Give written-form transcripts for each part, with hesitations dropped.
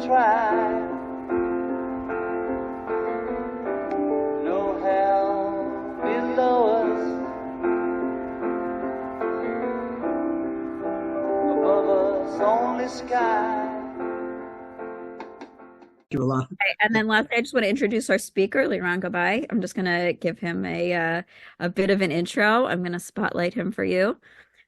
try. No hell below us, above us only sky. Okay, and then lastly, I just want to introduce our speaker, Liron Gabay. I'm just going to give him a bit of an intro. I'm going to spotlight him for you.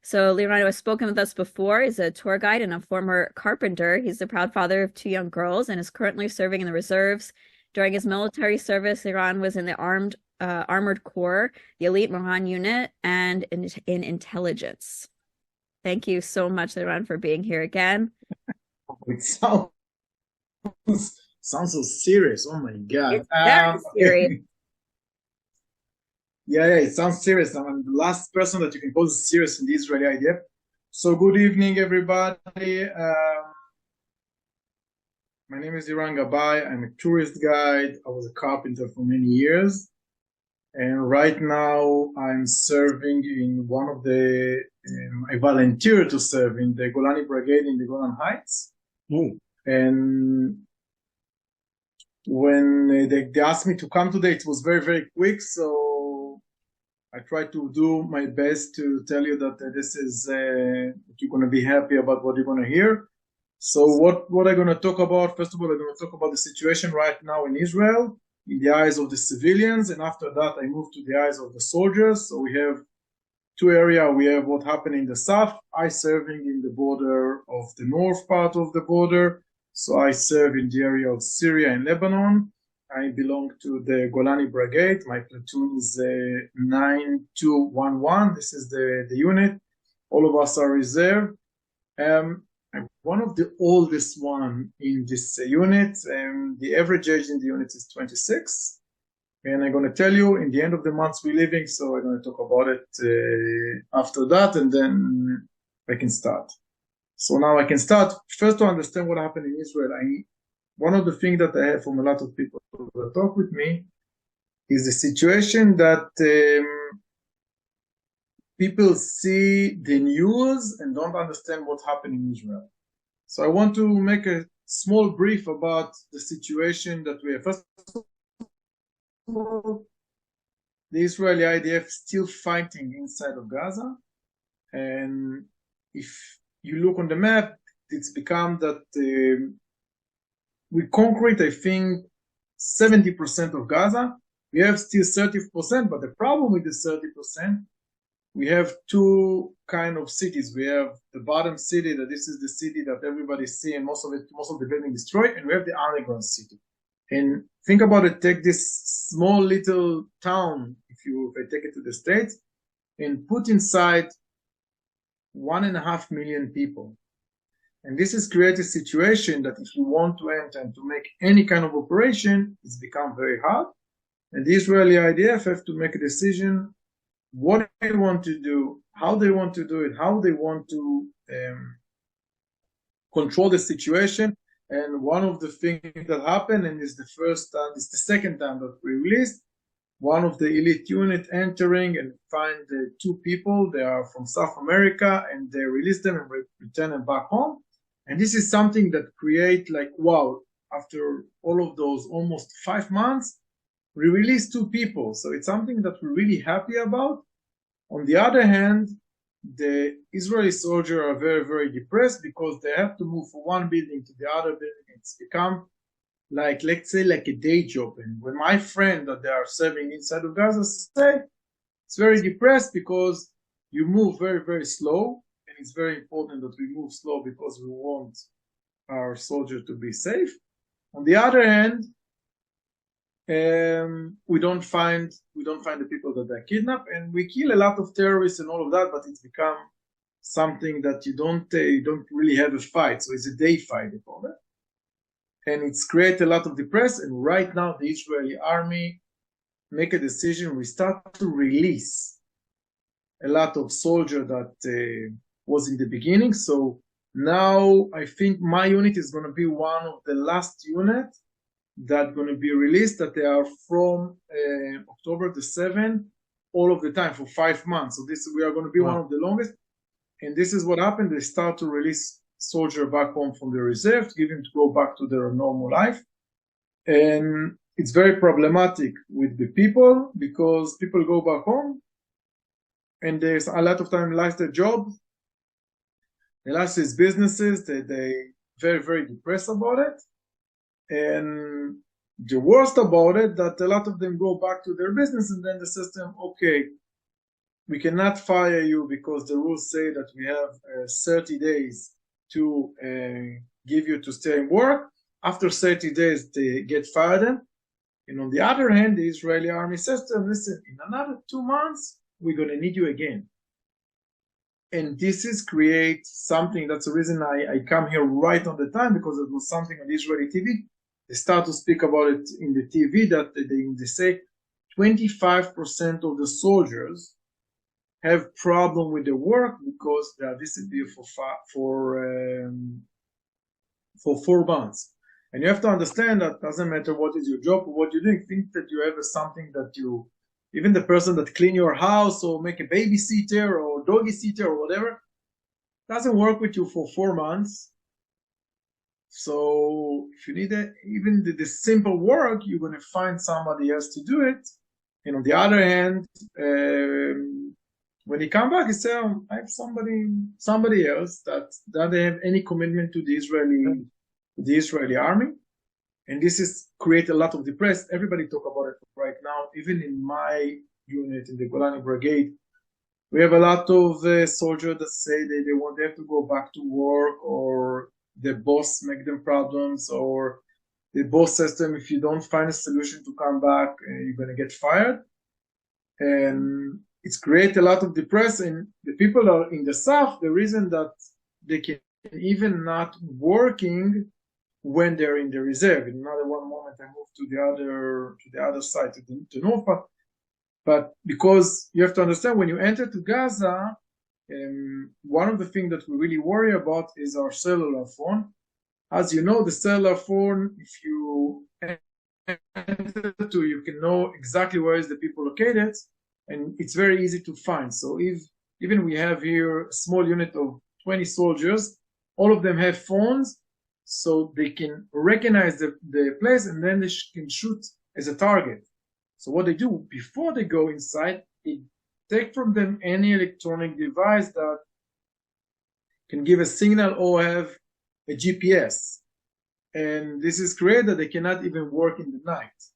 So Liron has spoken with us before. He's a tour guide and a former carpenter. He's the proud father of two young girls and is currently serving in the reserves. During his military service, Liron was in the armored corps, the elite Mohan unit, and in intelligence. Thank you so much, Liron, for being here again. It sounds so serious. Oh my God. It's very serious. Yeah, it sounds serious. I'm the last person that you can call serious in the Israeli idea. So good evening, everybody. My name is Liron Gabay. I'm a tourist guide. I was a carpenter for many years. And right now I'm serving in one of the, I volunteer to serve in the Golani Brigade in the Golan Heights. And when they asked me to come today, it was very, very quick. So I tried to do my best to tell you that this is, you're going to be happy about what you're going to hear. So what I'm going to talk about, first of all, I'm going to talk about the situation right now in Israel, in the eyes of the civilians. And after that, I move to the eyes of the soldiers. So we have two areas. We have what happened in the south. I serving in the border of the north part of the border. So I serve in the area of Syria and Lebanon. I belong to the Golani Brigade. My platoon is 9211. This is the unit. All of us are reserve. I'm one of the oldest one in this unit. The average age in the unit is 26. And I'm going to tell you in the end of the months we're living. So I'm going to talk about it after that, and then I can start. So now I can start. First, to understand what happened in Israel, one of the things that I have from a lot of people that talk with me is the situation that people see the news and don't understand what happened in Israel. So I want to make a small brief about the situation that we have. First of all, the Israeli IDF still fighting inside of Gaza. And if you look on the map, it's become that we conquered, I think, 70% of Gaza. We have still 30%, but the problem with the 30%, we have two kind of cities. We have the bottom city, that this is the city that everybody see, and most of the building destroyed, and we have the underground city. And think about it, take this small little town, if I take it to the States, and put inside 1.5 million people. And this has created a situation that if you want to enter and to make any kind of operation, it's become very hard. And the Israeli IDF have to make a decision what they want to do, how they want to do it, how they want to control the situation. And one of the things that happened, and it's the second time that we released, one of the elite unit entering and find two people. They are from South America, and they release them and return them back home. And this is something that create like, wow, after all of those almost 5 months, we released two people. So it's something that we're really happy about. On the other hand, the Israeli soldiers are very, very depressed because they have to move from one building to the other building. It's become like, let's say, like a day job. And when my friend that they are serving inside of Gaza say, it's very depressed because you move very, very slow. And it's very important that we move slow because we want our soldiers to be safe. On the other hand, we don't find the people that they kidnap, and we kill a lot of terrorists and all of that, but it's become something that you don't really have a fight. So it's a day fight, they call it. And it's created a lot of depression. And right now, the Israeli army make a decision. We start to release a lot of soldiers that was in the beginning. So now I think my unit is going to be one of the last units that going to be released, that they are from October the 7th all of the time for 5 months. So we are going to be one of the longest. And this is what happened. They start to release soldier back home from the reserve, to give him to go back to their normal life. And it's very problematic with the people because people go back home and there's a lot of time lost their job, they lost his businesses, they very, very depressed about it. And the worst about it, that a lot of them go back to their business and then the system, okay, we cannot fire you because the rules say that we have 30 days to give you to stay and work. After 30 days, they get fired. And on the other hand, the Israeli army system, listen, in another 2 months, we're going to need you again. And this is create something, that's the reason I come here right on the time, because it was something on Israeli TV. They start to speak about it in the TV that they say 25% of the soldiers have problem with their work because they are disappeared for 4 months. And you have to understand that doesn't matter what is your job or what you're doing. Think that you have something that you, even the person that clean your house or make a babysitter or doggy sitter or whatever, doesn't work with you for 4 months. So if you need even the simple work, you're going to find somebody else to do it. And on the other hand, when he come back, he say, oh, I have somebody else that doesn't have any commitment to the Israeli army. And this is create a lot of depressed. Everybody talk about it right now. Even in my unit, in the Golani Brigade, we have a lot of soldiers that say they have to go back to work, or the boss make them problems, or the boss system, if you don't find a solution to come back, you're going to get fired. And it's create a lot of depression. And the people are in the south, the reason that they can even not working when they're in the reserve. In another one moment, I move to the other side, to north. But because you have to understand, when you enter to Gaza, one of the things that we really worry about is our cellular phone. As you know, the cellular phone, if you enter to, you can know exactly where is the people located, and it's very easy to find. So even we have here a small unit of 20 soldiers, all of them have phones, so they can recognize the place, and then they can shoot as a target. So what they do before they go inside, they take from them any electronic device that can give a signal or have a GPS. And this is great that they cannot even work in the night.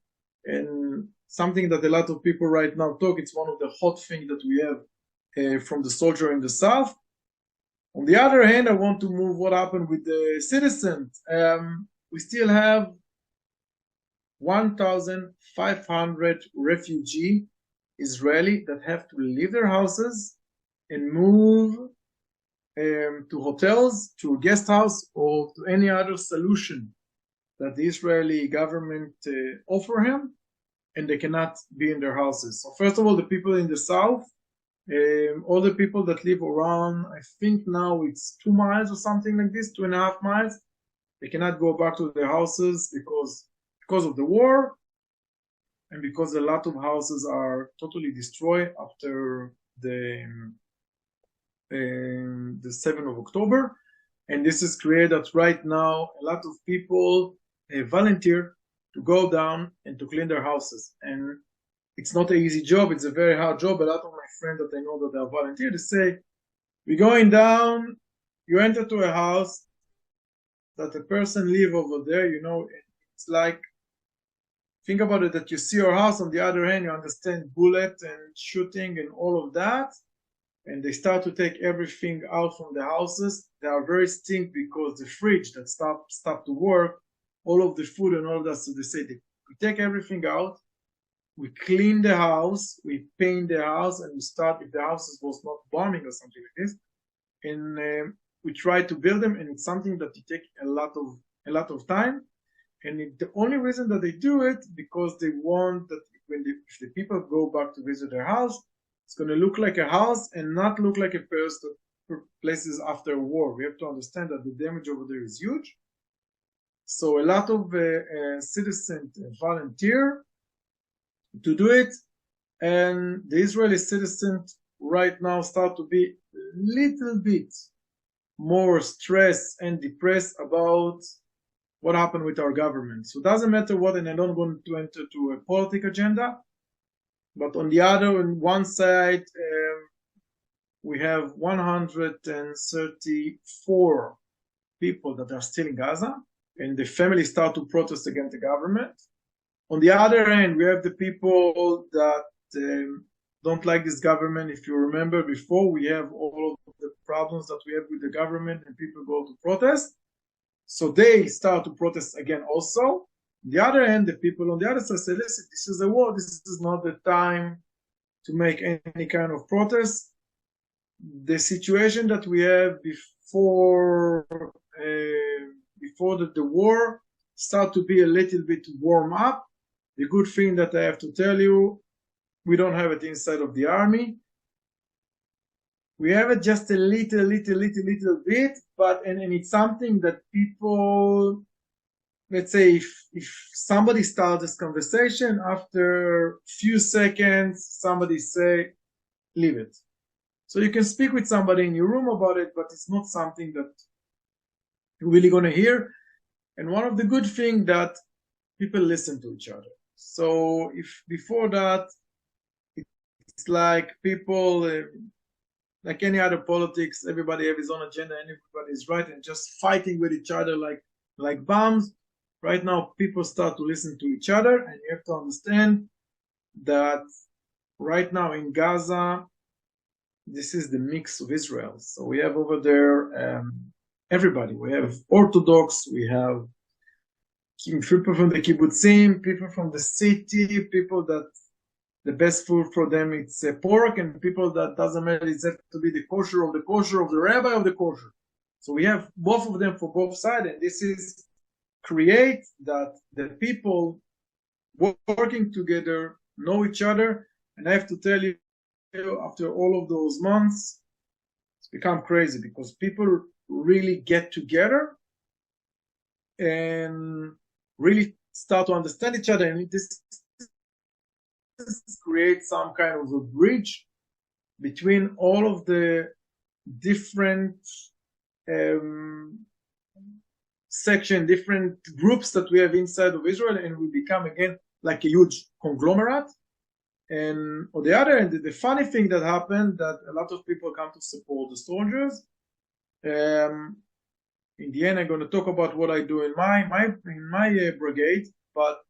And something that a lot of people right now talk, it's one of the hot things that we have from the soldier in the south. On the other hand, I want to move what happened with the citizens. We still have 1,500 refugee Israeli that have to leave their houses and move to hotels, to a guest house, or to any other solution that the Israeli government offer him, and they cannot be in their houses. So first of all, the people in the south, all the people that live around, I think now it's 2 miles or something like this, 2.5 miles, they cannot go back to their houses because of the war, and because a lot of houses are totally destroyed after the 7th of October. And this is created that right now a lot of people volunteer to go down and to clean their houses. And it's not an easy job, it's a very hard job. A lot of my friends that I know that are volunteer, they say, we're going down, you enter to a house that a person live over there, you know, it's like, think about it, that you see your house, on the other hand, you understand bullet and shooting and all of that, and they start to take everything out from the houses. They are very stink because the fridge that stopped to work, all of the food and all of that, so they say, we take everything out, we clean the house, we paint the house, and we start, if the house was not bombing or something like this, and we try to build them, and it's something that it takes a lot of time. And the only reason that they do it, because they want that if the people go back to visit their house, it's going to look like a house and not look like a places after a war. We have to understand that the damage over there is huge. So a lot of citizens volunteer to do it, and the Israeli citizens right now start to be a little bit more stressed and depressed about what happened with our government. So it doesn't matter what, and I don't want to enter to a political agenda, but on the other, on one side, we have 134 people that are still in Gaza, and the families start to protest against the government. On the other hand, we have the people that don't like this government. If you remember before, we have all of the problems that we have with the government, and people go to protest. So they start to protest again also. On the other hand, the people on the other side say, listen, this is a war. This is not the time to make any kind of protest. The situation that we have before the war start to be a little bit warm up. The good thing that I have to tell you, we don't have it inside of the army. We have it just a little bit, but and it's something that people, let's say, if somebody starts this conversation, after a few seconds, somebody say, leave it. So you can speak with somebody in your room about it, but it's not something that you're really going to hear. And one of the good things that people listen to each other. So if before that, it's like people, like any other politics, everybody have his own agenda and everybody is right and just fighting with each other like bombs. Right now, people start to listen to each other, and you have to understand that right now in Gaza, this is the mix of Israel. So we have over there everybody. We have Orthodox, we have people from the kibbutzim, people from the city, people that the best food for them it's pork, and people that doesn't matter, it's have to be the kosher of the rabbi of the kosher. So we have both of them for both sides, and this is create that the people working together know each other. And I have to tell you, after all of those months, it's become crazy because people really get together and really start to understand each other, and this creates some kind of a bridge between all of the different different groups that we have inside of Israel, and we become again like a huge conglomerate. And on the other end, the funny thing that happened, that a lot of people come to support the soldiers. In the end, I'm going to talk about what I do in my brigade, but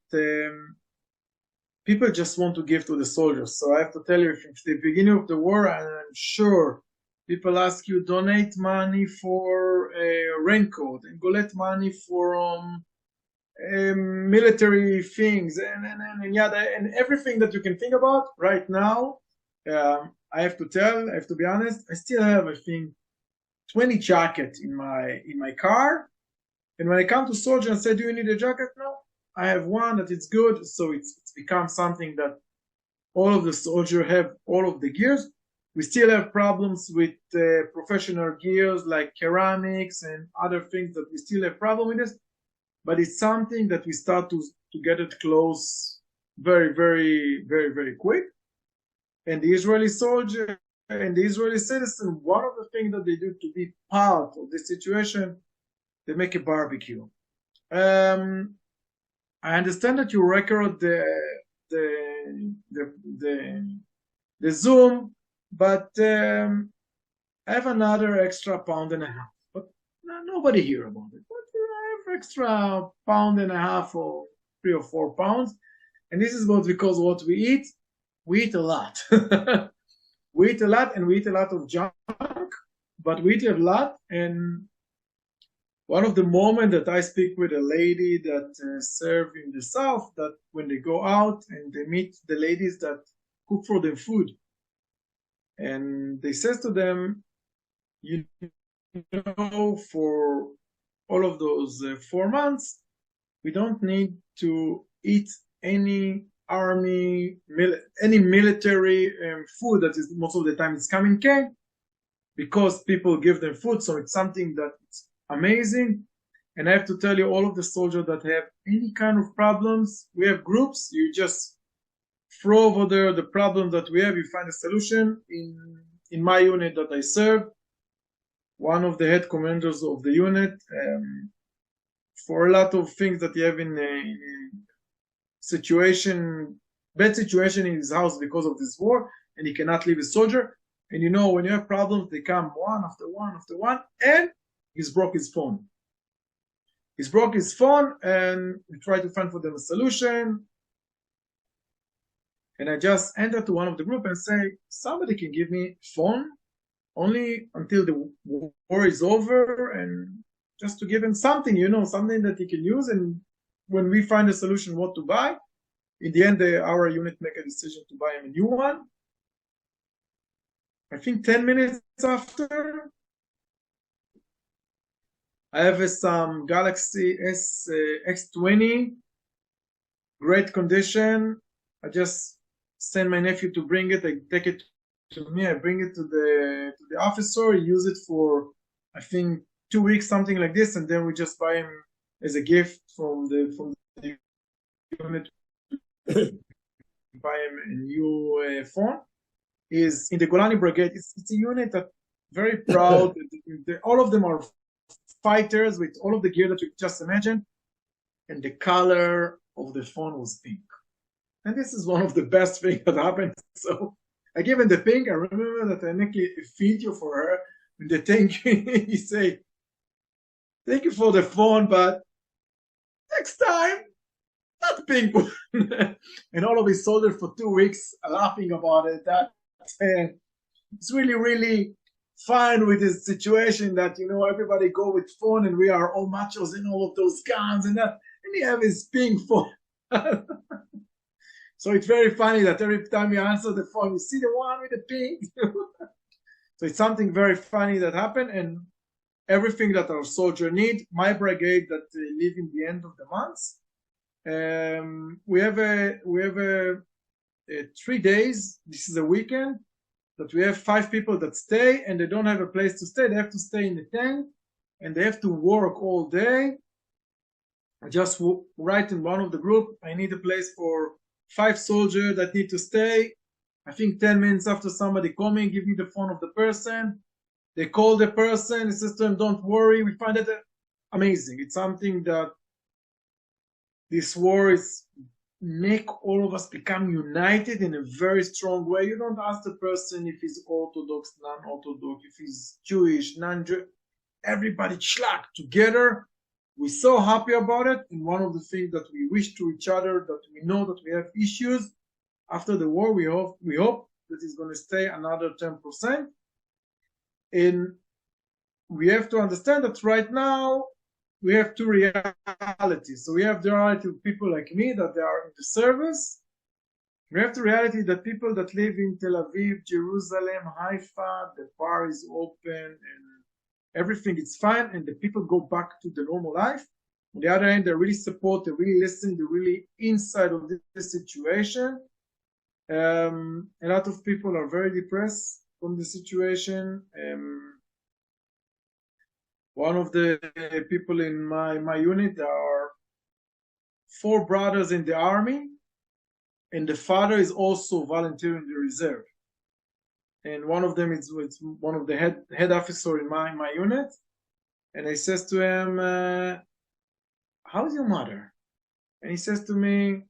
people just want to give to the soldiers. So I have to tell you, from the beginning of the war, and I'm sure people ask you, donate money for a raincoat and collect money for military things and everything that you can think about. Right now, I have to be honest, I still have, I think, 20 jackets in my car. And when I come to soldier and say, do you need a jacket? No, I have one that it's good. So it's become something that all of the soldiers have all of the gears. We still have problems with professional gears like ceramics and other things that we still have problem with this. But it's something that we start to get it close very, very, very, very quick. And the Israeli soldier and the Israeli citizen, one of the things that they do to be part of this situation, they make a barbecue. I understand that you record the Zoom, but I have another extra pound and a half. But nobody hear about it. But I have extra pound and a half or 3 or 4 pounds. And this is because what we eat a lot. We eat a lot, and we eat a lot of junk, but we eat a lot. And one of the moments that I speak with a lady that serve in the south, that when they go out and they meet the ladies that cook for them food, and they says to them, you know, for all of those 4 months, we don't need to eat any any military food that is most of the time it's coming can, because people give them food. So it's something that's amazing. And I have to tell you, all of the soldiers that have any kind of problems, we have groups. You just throw over there the problem that we have, you find a solution. In my unit that I serve, one of the head commanders of the unit, for a lot of things that he have in bad situation in his house because of this war, and he cannot leave a soldier. And when you have problems, they come one after one after one, and he's broke his phone. He's broke his phone, and we try to find for them a solution. And I just enter to one of the group and say, somebody can give me phone only until the war is over, and just to give him something, something that he can use. And when we find a solution what to buy, in the end, our unit make a decision to buy him a new one. I think 10 minutes after, I have some Galaxy X20, great condition. I just send my nephew to bring it. I take it to me. I bring it to the officer. He use it for, I think, 2 weeks, something like this, and then we just buy him as a gift from the unit. Buy him a new phone. Is in the Golani Brigade. It's a unit that very proud. All of them are fighters with all of the gear that you just imagine, and the color of the phone was pink. And this is one of the best things that happened. So I gave him the pink. I remember that I make a video for her, and the thank you, he say, thank you for the phone, but next time, not pink one. And all of his soldiers for 2 weeks laughing about it. It's really, really fine with this situation that, everybody go with phone and we are all machos and all of those guns and that, and he have his pink phone. So it's very funny that every time you answer the phone, you see the one with the pink. So it's something very funny that happened, and everything that our soldier need, my brigade that live in the end of the months, we have a 3 days. This is a weekend that we have 5 people that stay, and they don't have a place to stay. They have to stay in the tent, and they have to work all day. I just write in one of the group, I need a place for 5 soldiers that need to stay. I think 10 minutes after somebody coming, give me the phone of the person. They call the person, the system, don't worry. We find it amazing. It's something that this war is make all of us become united in a very strong way. You don't ask the person if he's Orthodox, non-Orthodox, if he's Jewish, non-Jewish. Everybody shlak together. We're so happy about it. And one of the things that we wish to each other, that we know that we have issues after the war, we hope that it's going to stay another 10%. And we have to understand that right now we have 2 realities. So we have the reality of people like me that they are in the service. We have the reality that people that live in Tel Aviv, Jerusalem, Haifa, the bar is open and everything is fine, and the people go back to the normal life. On the other hand, they really support, they really listen, they're really inside of this situation. A lot of people are very depressed from the situation. One of the people in my unit, there are 4 brothers in the army, and the father is also volunteering the reserve. And one of them is one of the head officer in my unit. And I says to him, how's your mother? And he says to me,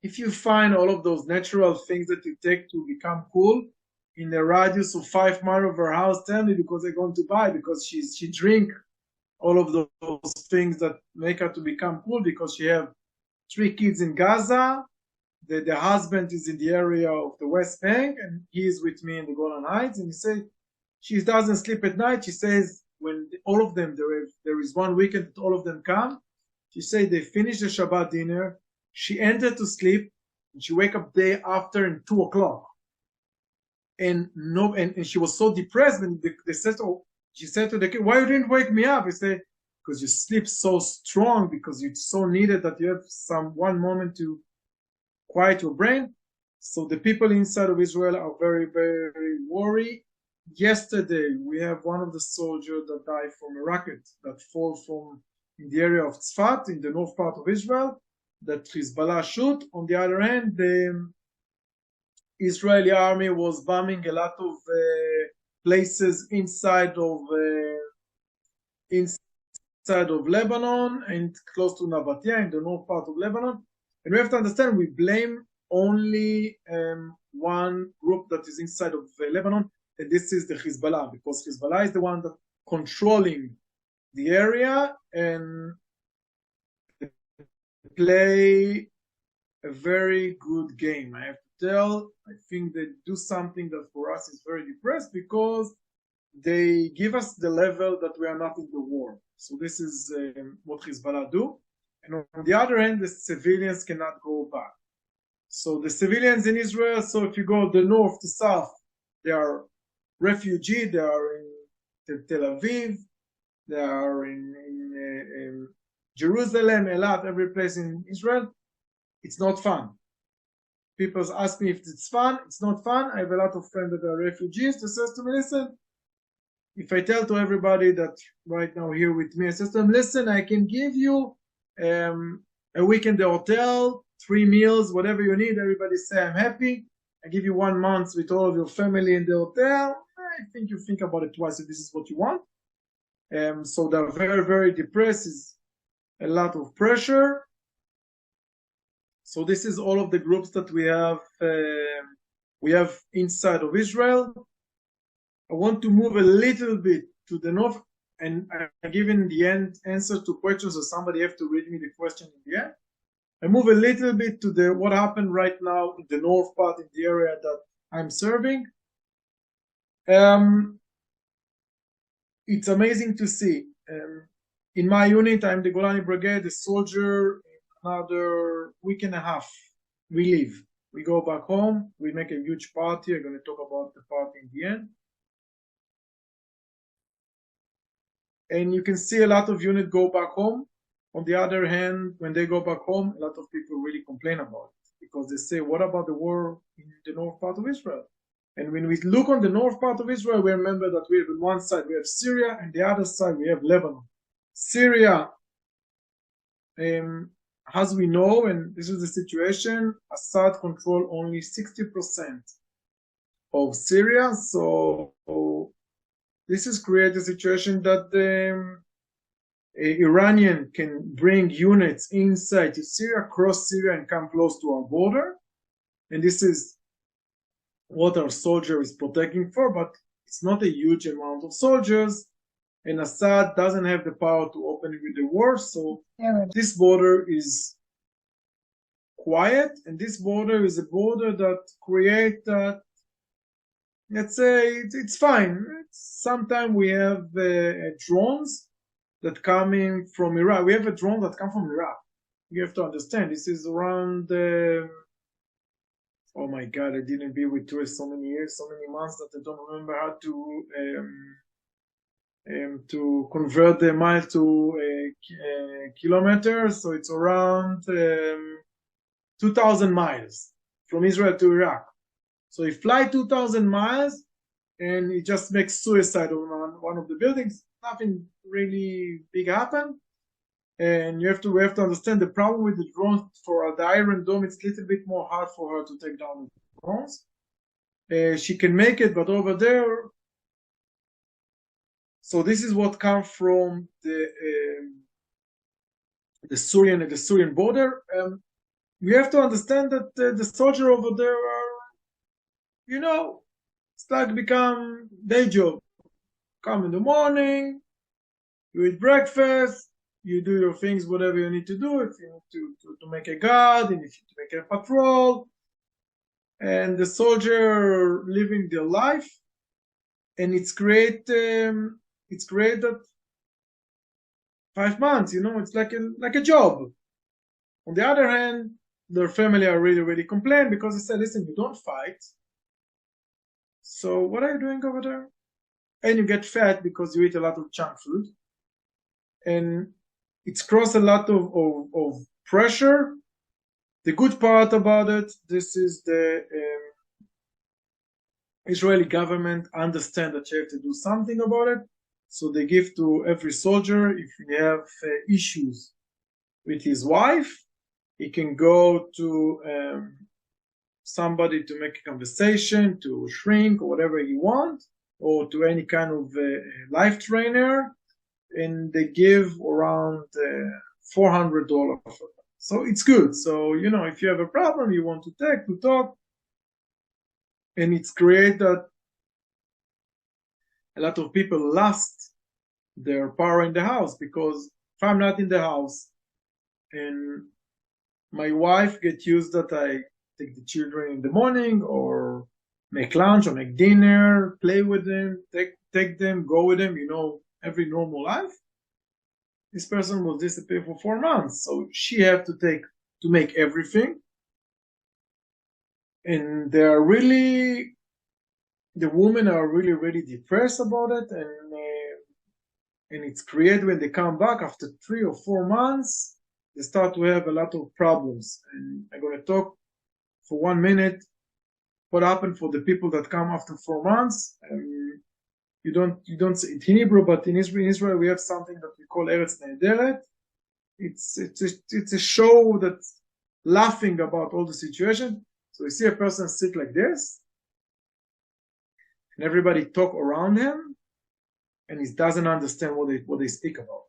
if you find all of those natural things that you take to become cool in a radius of 5 miles of her house, tell me, because I'm going to buy, because she drink all of those things that make her to become cool, because she have 3 kids in Gaza. The husband is in the area of the West Bank, and he is with me in the Golan Heights. And he said she doesn't sleep at night. She says when all of them, there is one weekend that all of them come. She said they finish the Shabbat dinner. She entered to sleep, and she wake up day after at 2 o'clock. And she was so depressed. And they said, oh, she said to the kid, why you didn't wake me up? I said, because you sleep so strong, because it's so needed that you have one moment to quiet your brain. So the people inside of Israel are very, very worried. Yesterday, we have one of the soldiers that died from a rocket that fall from in the area of Tzfat, in the north part of Israel, that Hezbollah shoot. On the other hand, the Israeli army was bombing a lot of places inside of Lebanon and close to Nabatea in the north part of Lebanon. And we have to understand we blame only one group that is inside of Lebanon, and this is the Hezbollah, because Hezbollah is the one that controlling the area and play a very good game. I have to tell, I think they do something that for us is very depressed, because they give us the level that we are not in the war. So this is what Hezbollah do. And on the other hand, the civilians cannot go back. So the civilians in Israel, so if you go the north to south, they are refugees, they are in Tel Aviv, they are in Jerusalem, Eilat, every place in Israel. It's not fun. People ask me if it's fun. It's not fun. I have a lot of friends that are refugees. They says to me, listen, if I tell to everybody that right now here with me, I says to them, listen, I can give you a week in the hotel, 3 meals, whatever you need. Everybody say, I'm happy. I give you 1 month with all of your family in the hotel. I think you think about it twice if this is what you want. So they're very, very depressed. It's a lot of pressure. So this is all of the groups that we have inside of Israel. I want to move a little bit to the north, and I'm giving the answer to questions, so somebody have to read me the question in the end. I move a little bit to what happened right now in the north part, in the area that I'm serving. It's amazing to see. In my unit, I'm the Golani Brigade, a soldier. Another week and a half, we leave. We go back home. We make a huge party. I'm going to talk about the party in the end. And you can see a lot of units go back home. On the other hand, when they go back home, a lot of people really complain about it, because they say, what about the war in the north part of Israel? And when we look on the north part of Israel, we remember that we have on one side, we have Syria, and the other side, we have Lebanon. Syria, as we know, and this is the situation, Assad control only 60% of Syria. So this has created a situation that Iranian can bring units inside to Syria, cross Syria, and come close to our border. And this is what our soldier is protecting for, but it's not a huge amount of soldiers. And Assad doesn't have the power to open with the war, so this border is quiet, and this border is a border that creates that, let's say, it's fine. Sometimes we have drones that come in from Iraq. We have a drone that come from Iraq. You have to understand, this is around, oh my God, I didn't be with tourists so many years, so many months that I don't remember how to convert the mile to kilometers. So it's around 2,000 miles from Israel to Iraq. So he fly 2,000 miles and he just makes suicide on one of the buildings. Nothing really big happened. And we have to understand the problem with the drones for the Iron Dome. It's a little bit more hard for her to take down the drones. She can make it, but over there. So this is what comes from the Syrian border. We have to understand that the soldier over there are, it's like become day job. Come in the morning, you eat breakfast, you do your things, whatever you need to do. If you need to make a guard, and if you need to make a patrol, and the soldier living their life, and it's great. It's great that 5 months, it's like a job. On the other hand, their family are really, really complaining because they said, listen, you don't fight. So what are you doing over there? And you get fat because you eat a lot of junk food. And it's crossed a lot of pressure. The good part about it, this is the Israeli government understand that you have to do something about it. So they give to every soldier, if he have issues with his wife, he can go to somebody to make a conversation, to shrink, or whatever he wants. or to any kind of life trainer, and they give around $400 for that. So it's good. So, if you have a problem, you want to talk, and it's create that a lot of people lost their power in the house, because if I'm not in the house and my wife get used that I take the children in the morning or make lunch or make dinner, play with them, take them, go with them, every normal life, this person will disappear for 4 months. So she have to make everything. And the women are really, really depressed about it. And it's created when they come back after 3 or 4 months, they start to have a lot of problems. And I'm going to talk for 1 minute what happened for the people that come after 4 months. You don't say it in Hebrew, but in Israel we have something that we call Eretz Nehederet. It's a show that's laughing about all the situation. So you see a person sit like this, and everybody talk around him, and he doesn't understand what they speak about.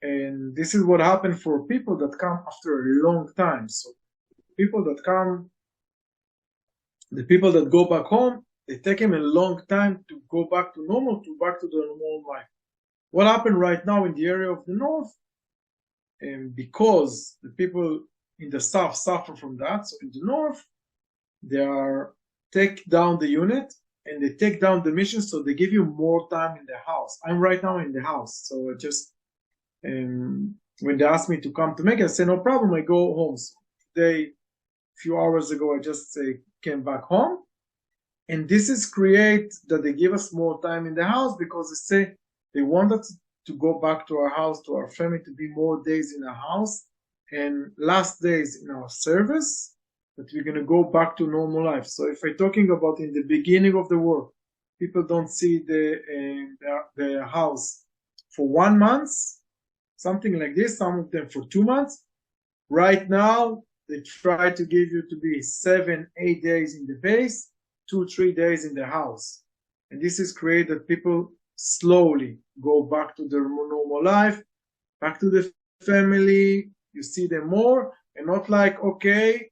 And this is what happened for people that come after a long time. So the people that go back home, they take him a long time to go back to back to the normal life. What happened right now in the area of the north, and because the people in the south suffer from that, so in the north, they take down the unit and they take down the mission, so they give you more time in the house. I'm right now in the house, so I just when they asked me to come to make it, I said no problem, I go home. So today, a few hours ago, I just came back home, and this is create that they give us more time in the house, because they say they want us to go back to our house, to our family, to be more days in our house and last days in our service, that we're going to go back to normal life. So if I'm talking about in the beginning of the war, people don't see the house for 1 month, something like this, some of them for 2 months. Right now, they try to give you to be 7-8 days in the base, 2-3 days in the house. And this is create that people slowly go back to their normal life, back to the family, you see them more, and not like, okay,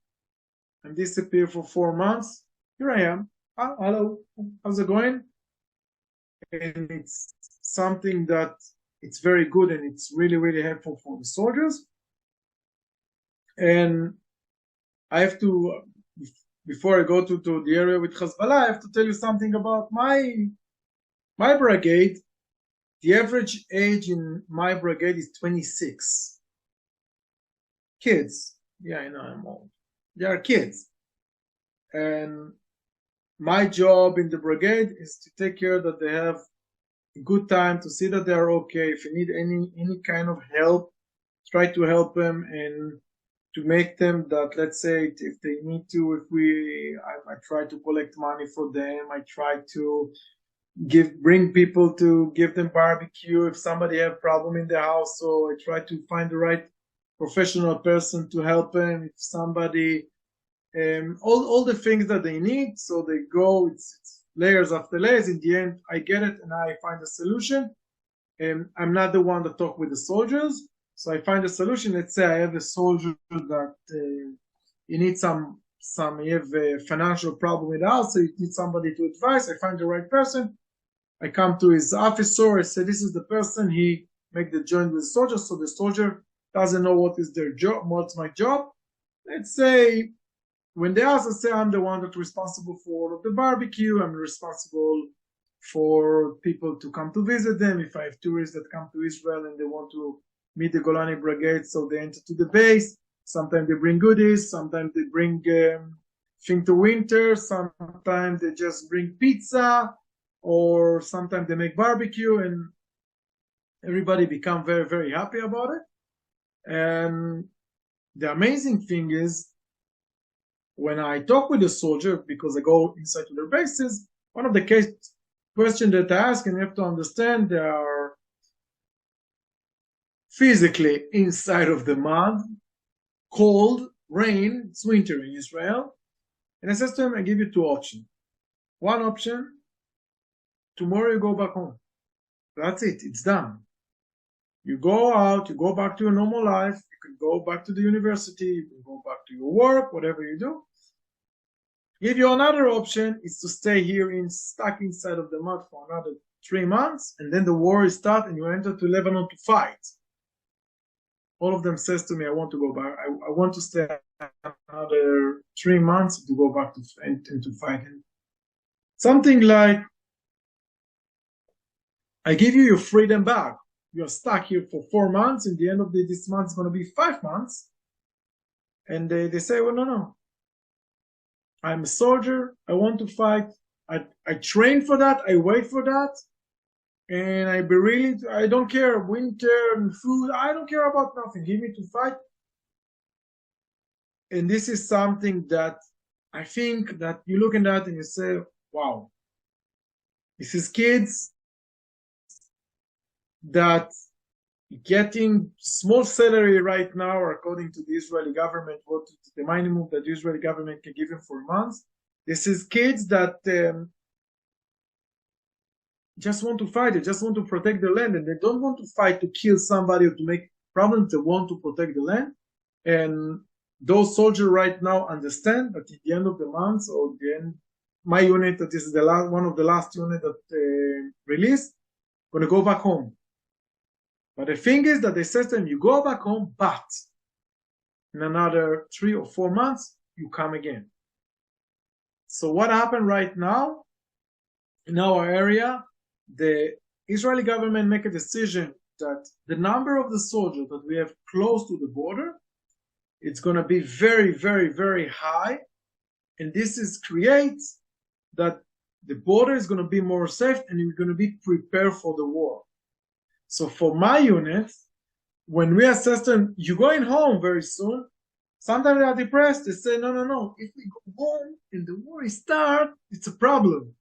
I'm disappear for 4 months, here I am, hello, how's it going? And it's something that it's very good, and it's really, really helpful for the soldiers. And I have to, before I go to the area with Hezbollah, I have to tell you something about my brigade. The average age in my brigade is 26. Kids. Yeah, I know I'm old. They are kids. And my job in the brigade is to take care that they have a good time, to see that they are okay. If you need any kind of help, try to help them, and to make them that, let's say, if they need to, I try to collect money for them. I try to bring people to give them barbecue. If somebody have problem in the house, so I try to find the right professional person to help them. If somebody, all the things that they need, so they go, it's layers after layers. In the end, I get it and I find a solution. And I'm not the one that talk with the soldiers. So I find a solution. Let's say I have a soldier that you need you have a financial problem with the house, so you need somebody to advise. I find the right person. I come to his officer. I say, this is the person. He make the joint with the soldier, so the soldier doesn't know what is their job, what's my job. Let's say when they ask, I say I'm the one that's responsible for all of the barbecue. I'm responsible for people to come to visit them. If I have tourists that come to Israel and they want to meet the Golani Brigade, so they enter to the base. Sometimes they bring goodies. Sometimes they bring thing to winter. Sometimes they just bring pizza, or sometimes they make barbecue, and everybody become very, very happy about it. And the amazing thing is, when I talk with the soldier, because I go inside to their bases, one of the questions that I ask, and you have to understand, they are physically inside of the mud, cold, rain, it's winter in Israel. And I says to him, I give you 2 options. One option, tomorrow you go back home. That's it, it's done. You go out, you go back to your normal life, you can go back to the university, you can go back to your work, whatever you do. Give you another option is to stay here stuck inside of the mud for another 3 months, and then the war is start and you enter to Lebanon to fight. All of them says to me, I want to go back. I want to stay another 3 months to go back and to fight. And something like, I give you your freedom back. You're stuck here for 4 months. In the end of this month, it's going to be 5 months. And they say, well, no. I'm a soldier. I want to fight. I train for that. I wait for that. And I don't care, winter and food. I don't care about nothing. Give me to fight. And this is something that I think that you look at that and you say, wow, this is kids that getting small salary right now, according to the Israeli government, what the minimum that the Israeli government can give them for months. This is kids that just want to fight. They just want to protect the land, and they don't want to fight to kill somebody or to make problems. They want to protect the land. And those soldiers right now understand that at the end of the month or the end, my unit, that is the last one of the last unit that released, going to go back home. But the thing is that they said to them, you go back home, but in another 3 or 4 months, you come again. So what happened right now in our area, the Israeli government make a decision that the number of the soldiers that we have close to the border, it's going to be very, very, very high. And this creates that the border is going to be more safe and you're going to be prepared for the war. So for my unit, when we assess them, you're going home very soon, sometimes they are depressed. They say, no. If we go home and the war is start, it's a problem.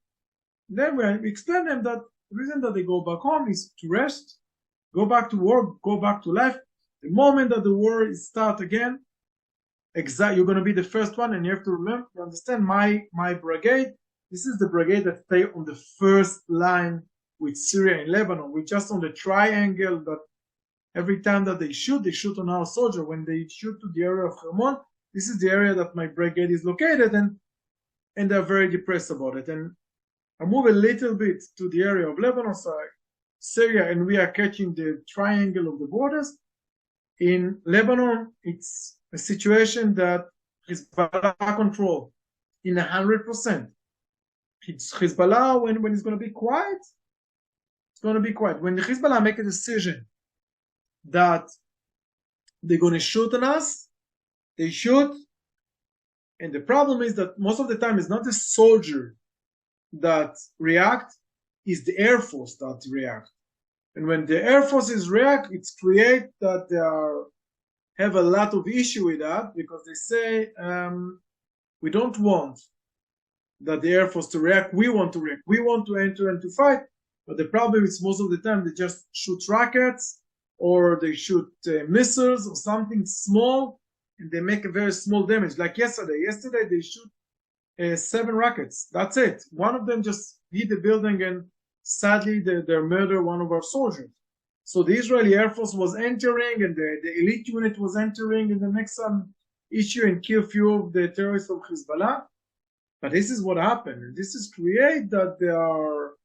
Then we explain them that the reason that they go back home is to rest, go back to work, go back to life. The moment that the war is start again, you're going to be the first one, and you have to remember, to understand my brigade. This is the brigade that stay on the first line with Syria and Lebanon. We're just on the triangle that every time that they shoot on our soldier. When they shoot to the area of Hermon, this is the area that my brigade is located, and they're very depressed about it. And I move a little bit to the area of Lebanon, Syria, and we are catching the triangle of the borders. In Lebanon, it's a situation that Hezbollah control in 100%. It's Hezbollah, when it's going to be quiet, it's going to be quiet. When the Hezbollah make a decision that they're going to shoot on us, they shoot. And the problem is that most of the time it's not the soldier that react, it's the Air Force that react. And when the Air Forces react, it's create that they have a lot of issue with that, because they say, we don't want that the Air Force to react. We want to react. We want to enter and to fight. But the problem is most of the time they just shoot rockets or they shoot missiles or something small, and they make a very small damage. Like yesterday. Yesterday they shoot 7 rockets. That's it. One of them just hit the building, and sadly they murdered one of our soldiers. So the Israeli Air Force was entering, and the elite unit was entering, and they make some issue and kill few of the terrorists of Hezbollah. But this is what happened. And this is create that they are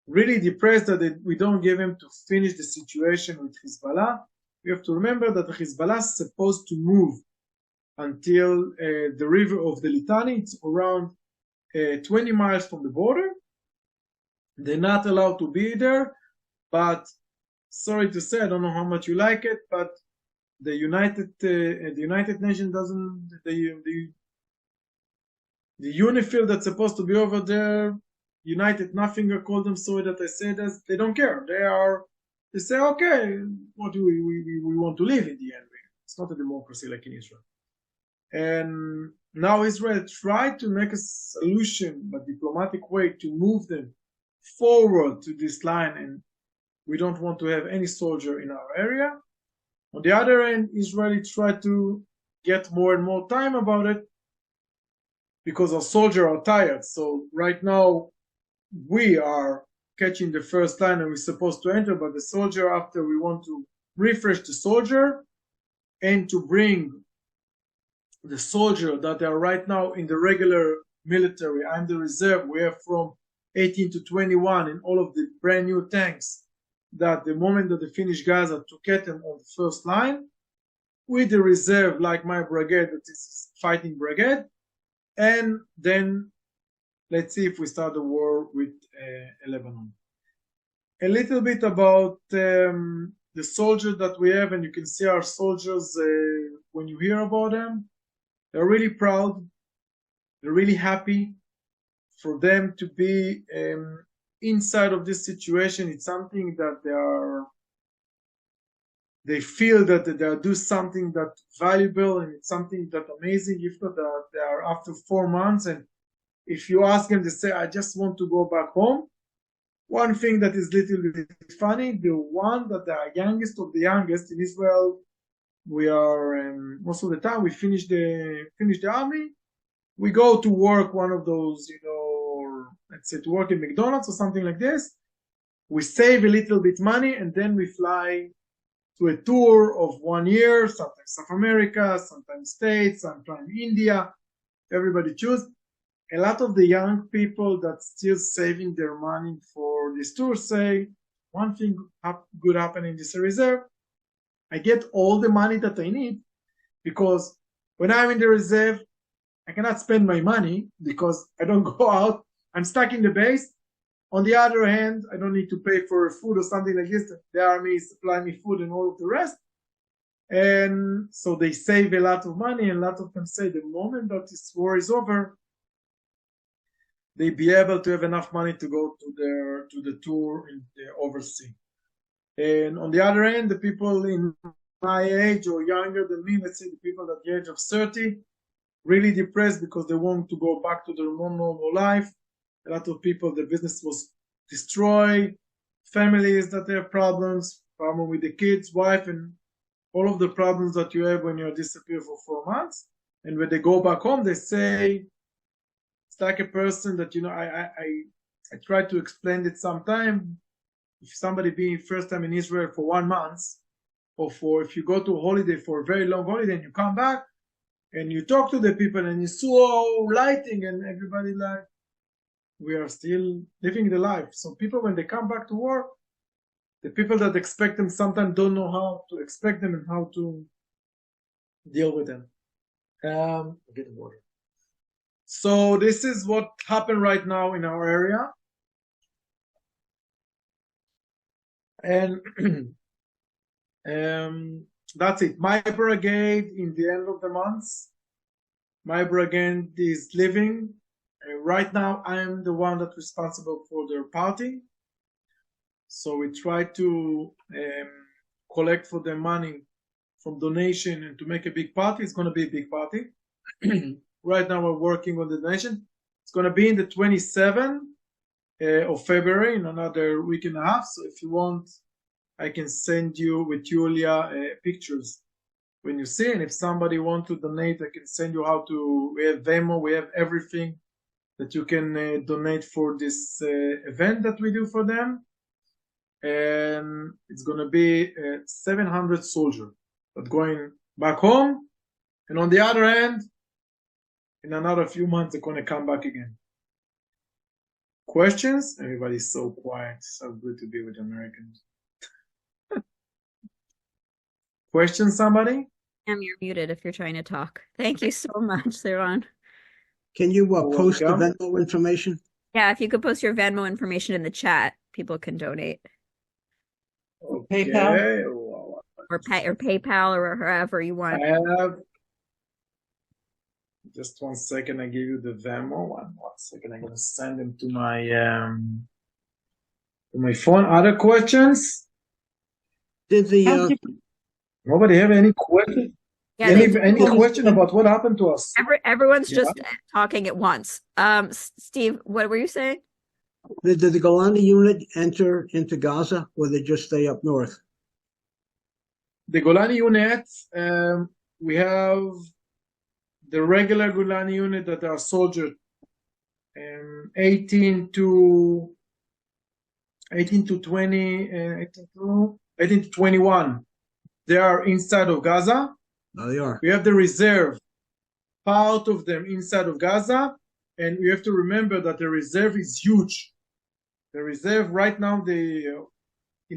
really depressed that we don't give them to finish the situation with Hezbollah. We have to remember that the Hezbollah is supposed to move until the river of the Litani. It's around 20 miles from the border. They're not allowed to be there, but sorry to say, I don't know how much you like it, but the United Nations doesn't, the UNIFIL that's supposed to be over there, United Nothing, I call them, sorry that I say this, they don't care. They say, okay, what do we want to live in the end? It's not a democracy like in Israel. And now Israel tried to make a solution, a diplomatic way, to move them forward to this line, and we don't want to have any soldier in our area. On the other end, Israel tried to get more and more time about it, because our soldiers are tired. So right now we are catching the first line and we're supposed to enter, but the soldier, after, we want to refresh the soldier and to bring the soldier that are right now in the regular military and the reserve. We have from 18 to 21 and all of the brand new tanks that the moment that they finish Gaza, to get them on the first line with the reserve, like my brigade, that is fighting brigade. And then let's see if we start the war with Lebanon. A little bit about the soldiers that we have, and you can see our soldiers when you hear about them. They're really proud. They're really happy for them to be inside of this situation. It's something that they feel that they do something that valuable, and it's something that amazing. If not, they are after 4 months, and if you ask them, they say, I just want to go back home. One thing that is little bit funny, the one that the youngest of the youngest in Israel, we are most of the time we finish the army, we go to work one of those, let's say to work in McDonald's or something like this. We save a little bit money and then we fly to a tour of 1 year, sometimes South America, sometimes States, sometimes India. Everybody choose. A lot of the young people that still saving their money for this tour say, one thing good happen in this reserve, I get all the money that I need, because when I'm in the reserve, I cannot spend my money because I don't go out. I'm stuck in the base. On the other hand, I don't need to pay for food or something like this. The army supply me food and all of the rest. And so they save a lot of money, and a lot of them say the moment that this war is over, they be able to have enough money to go to the tour in the overseas. And on the other end, the people in my age or younger than me, let's say the people at the age of 30, really depressed because they want to go back to their normal life. A lot of people, the business was destroyed, families that have problems, problem with the kids, wife, and all of the problems that you have when you disappear for 4 months. And when they go back home, they say, it's like a person that, I try to explain it sometime. If somebody being first time in Israel for 1 month, or if you go to a holiday for a very long holiday and you come back and you talk to the people and you so lighting and everybody like, we are still living the life. So people, when they come back to work, the people that expect them sometimes don't know how to expect them and how to deal with them. Get water. So this is what happened right now in our area. And that's it. My brigade, in the end of the month, my brigade is leaving. Right now, I am the one that's responsible for their party. So we try to collect for them money from donation and to make a big party. It's going to be a big party. Right now, we're working on the donation. It's going to be in the 27th of February, in another week and a half. So if you want, I can send you with Julia pictures when you see. And if somebody wants to donate, I can send you how to. We have Venmo, we have everything that you can donate for this event that we do for them. And it's going to be 700 soldiers that going back home. And on the other hand, in another few months, they're going to come back again. Questions? Everybody's so quiet. So good to be with Americans. Questions, somebody? You're muted if you're trying to talk. Thank you so much, Liron. Can you post the Venmo information? Yeah, if you could post your Venmo information in the chat, people can donate. Okay. PayPal? Or PayPal or however you want. I have. Just 1 second, I give you the Venmo. One second, I'm gonna send them to my phone. Other questions? Did the Nobody have any questions? Yeah, any question about what happened to us? Everyone's just talking at once. Steve, what were you saying? did the Golani unit enter into Gaza, or they just stay up north? The Golani unit, we have the regular Golani unit that are soldiers, 18 to 21, they are inside of Gaza. No, they are. We have the reserve, part of them inside of Gaza, and we have to remember that the reserve is huge. The reserve right now, in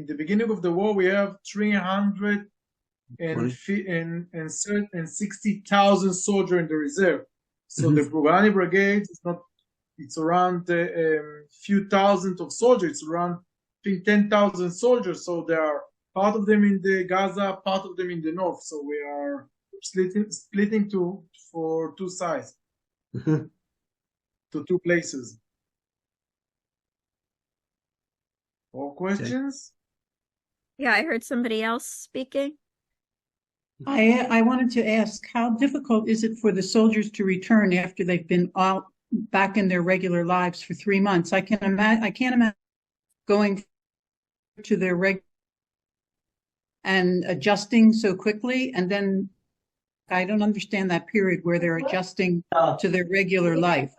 the beginning of the war, we have 360,000 soldiers in the reserve. So the Golani brigade is not. It's around a few thousand of soldiers. It's around 10,000 soldiers. So there are part of them in the Gaza, part of them in the north. So we are splitting for two sides, to two places. More questions? Yeah, I heard somebody else speaking. I wanted to ask, how difficult is it for the soldiers to return after they've been out back in their regular lives for 3 months? I can't imagine going to their and adjusting so quickly, and then I don't understand that period where they're adjusting to their regular life.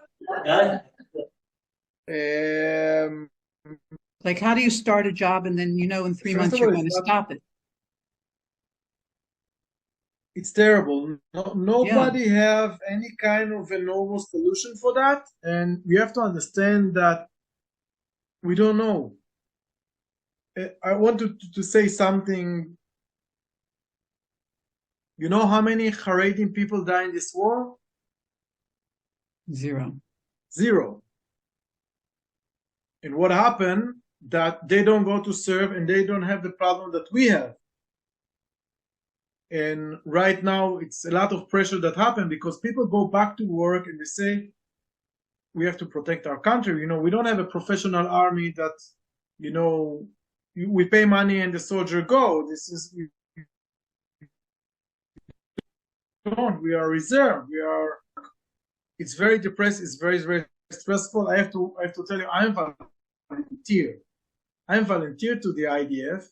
Like, how do you start a job and then in 3 months you're going to stop it? It's terrible. Nobody have any kind of a normal solution for that, and we have to understand that we don't know. I want to say something. You know how many Haredim people die in this war? Zero. And what happened? That they don't go to serve and they don't have the problem that we have. And right now, it's a lot of pressure that happened because people go back to work and they say, we have to protect our country. We don't have a professional army that, we pay money and the soldier go. We are reserve. It's very depressed. It's very, very stressful. I have to tell you, I'm volunteer. I'm volunteer to the IDF.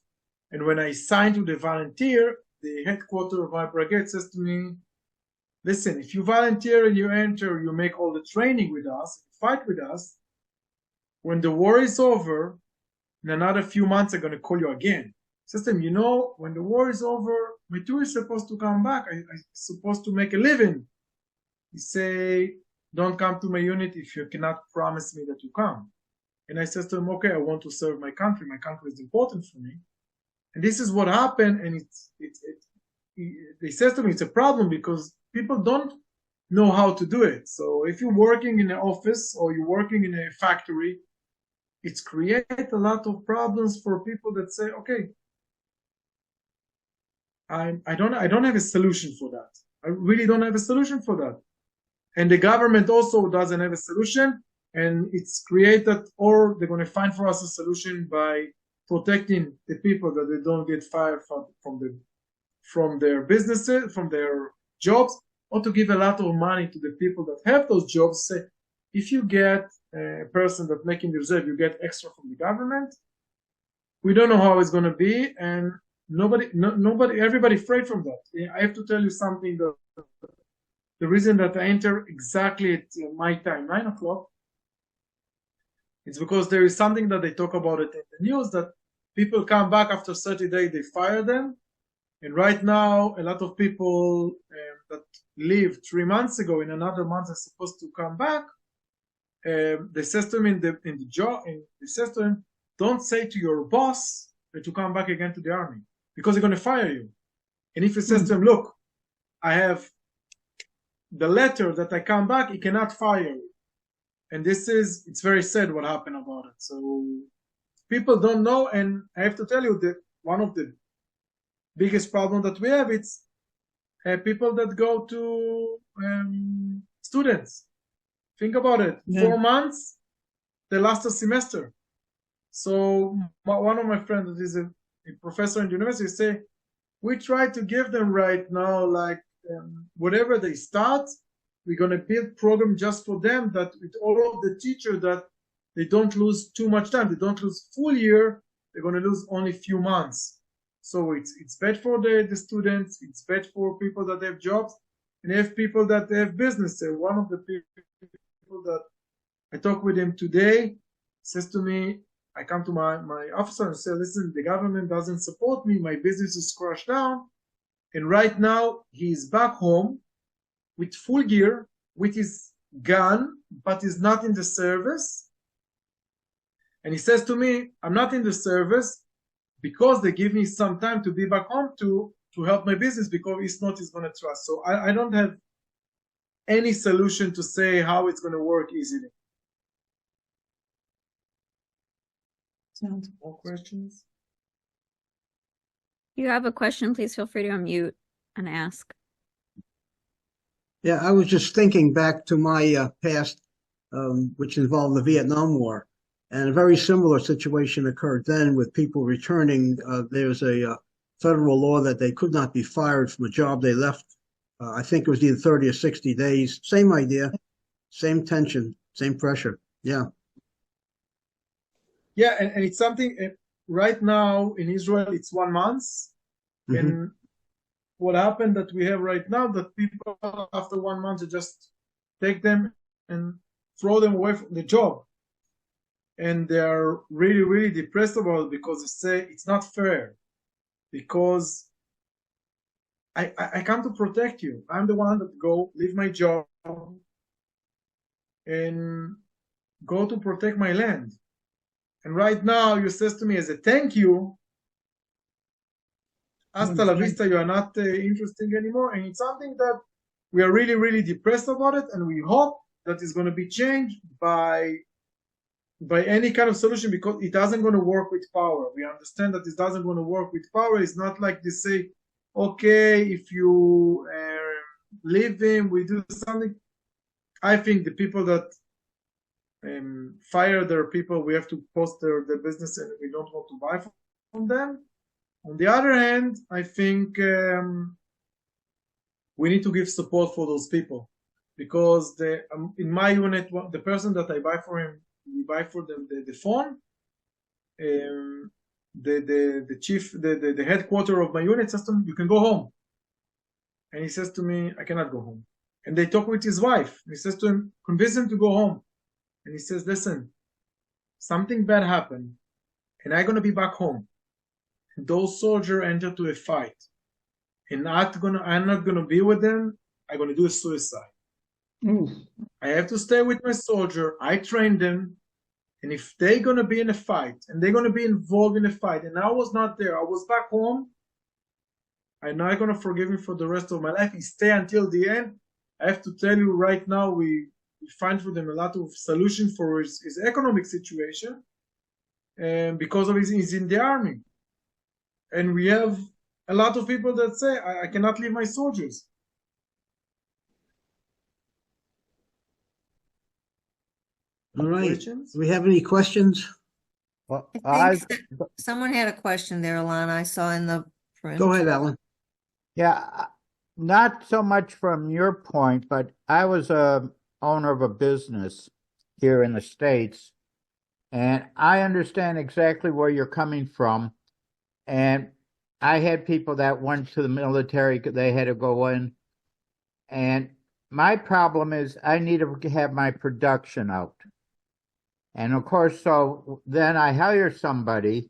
And when I signed to the volunteer, the headquarters of my brigade says to me, listen, if you volunteer and you enter, you make all the training with us, fight with us, when the war is over, in another few months, I'm going to call you again. System, when the war is over, my tour is supposed to come back. I'm supposed to make a living. You say, don't come to my unit if you cannot promise me that you come. And I said to him, okay, I want to serve my country. My country is important for me. And this is what happened, and they said to me, it's a problem because people don't know how to do it. So if you're working in an office or you're working in a factory, it's create a lot of problems for people that say, okay, I don't have a solution for that. I really don't have a solution for that. And the government also doesn't have a solution, and it's created, or they're going to find for us a solution by protecting the people that they don't get fired from their businesses, from their jobs, or to give a lot of money to the people that have those jobs. Say, if you get a person that's making the reserve, you get extra from the government. We don't know how it's going to be, and everybody afraid from that. I have to tell you something. The reason that I enter exactly at my time, 9 o'clock, it's because there is something that they talk about it in the news, that people come back after 30 days, they fire them. And right now, a lot of people that leave 3 months ago, in another month, are supposed to come back. The system in the system, don't say to your boss that you come back again to the army, because they're going to fire you. And if you say to them, look, I have the letter that I come back, he cannot fire you. And it's very sad what happened about it. So people don't know, and I have to tell you that one of the biggest problem that we have, it's people that go to students. Think about it. 4 months, they last a semester. So one of my friends that is a professor in the university say, we try to give them right now, like whatever they start, we're going to build program just for them, that with all of the teachers, that they don't lose too much time. They don't lose full year. They're going to lose only few months. So it's bad for the students. It's bad for people that have jobs. and you have people that have business there. One of the people that I talked with him today says to me, I come to my officer and say, listen, the government doesn't support me. My business is crushed down. And right now he's back home with full gear, with his gun, but he's not in the service. And he says to me, I'm not in the service because they give me some time to be back home to help my business, because it's not he's going to trust. So I don't have any solution to say how it's going to work easily. Sounds More questions? If you have a question, please feel free to unmute and ask. Yeah, I was just thinking back to my past, which involved the Vietnam War, and a very similar situation occurred then with people returning. There's a federal law that they could not be fired from a job they left. I think it was either 30 or 60 days. Same idea, same tension, same pressure. Yeah. Yeah, and it's something right now in Israel, it's 1 month. Mhm. And what happened that we have right now, that people after 1 month, they just take them and throw them away from the job. And they are really, really depressed about it, because they say it's not fair. Because I come to protect you. I'm the one that go leave my job and go to protect my land. And right now you says to me as a thank you, hasta la vista, you are not interesting anymore. And it's something that we are really, really depressed about it. And we hope that it's going to be changed by any kind of solution, because it doesn't going to work with power. We understand that it doesn't going to work with power. It's not like they say, okay, if you leave him, we do something. I think the people that fire their people, we have to post their business, and we don't want to buy from them. On the other hand, I think we need to give support for those people, because in my unit, the person that I buy for him, we buy for them the phone. The chief, the headquarter of my unit says to me, you can go home. And he says to me, I cannot go home. And they talk with his wife. And he says to him, convince him to go home. And he says, listen, something bad happened, and I'm going to be back home. Those soldiers enter to a fight, and I'm not going to be with them. I'm going to do a suicide. I have to stay with my soldier. I train them. And if they're going to be in a fight, and they're going to be involved in a fight, and I was not there, I was back home, I'm not going to forgive him for the rest of my life. He stay until the end. I have to tell you right now, we find for them a lot of solutions for his economic situation, and because of he's in the army. And we have a lot of people that say, I cannot leave my soldiers. All right. Questions? Do we have any questions? Well, I think someone had a question there, Alana, I saw in the print. Go ahead, Alan. yeah, not so much from your point, but I was a owner of a business here in the States, and I understand exactly where you're coming from. And I had people that went to the military, they had to go in. And my problem is I need to have my production out. And of course, so then I hire somebody,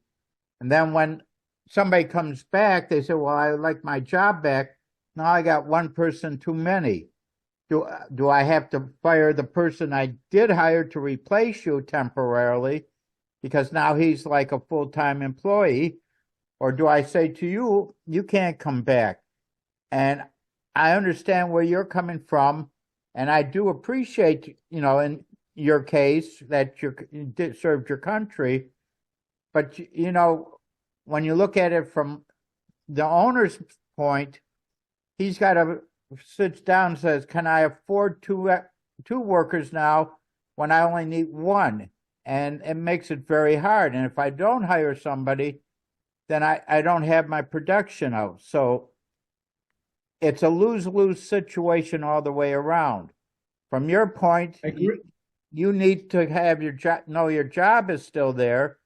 and then when somebody comes back, they say, well, I like my job back. Now I got one person too many. Do I have to fire the person I did hire to replace you temporarily, because now he's like a full-time employee? Or do I say to you, you can't come back? And I understand where you're coming from, and I do appreciate, in your case that you did served your country. But, when you look at it from the owner's point, he's got to sit down and says, can I afford two workers now when I only need one? And it makes it very hard. And if I don't hire somebody, then I don't have my production out. So it's a lose-lose situation all the way around. From your point, you need to have your job, know your job is still there.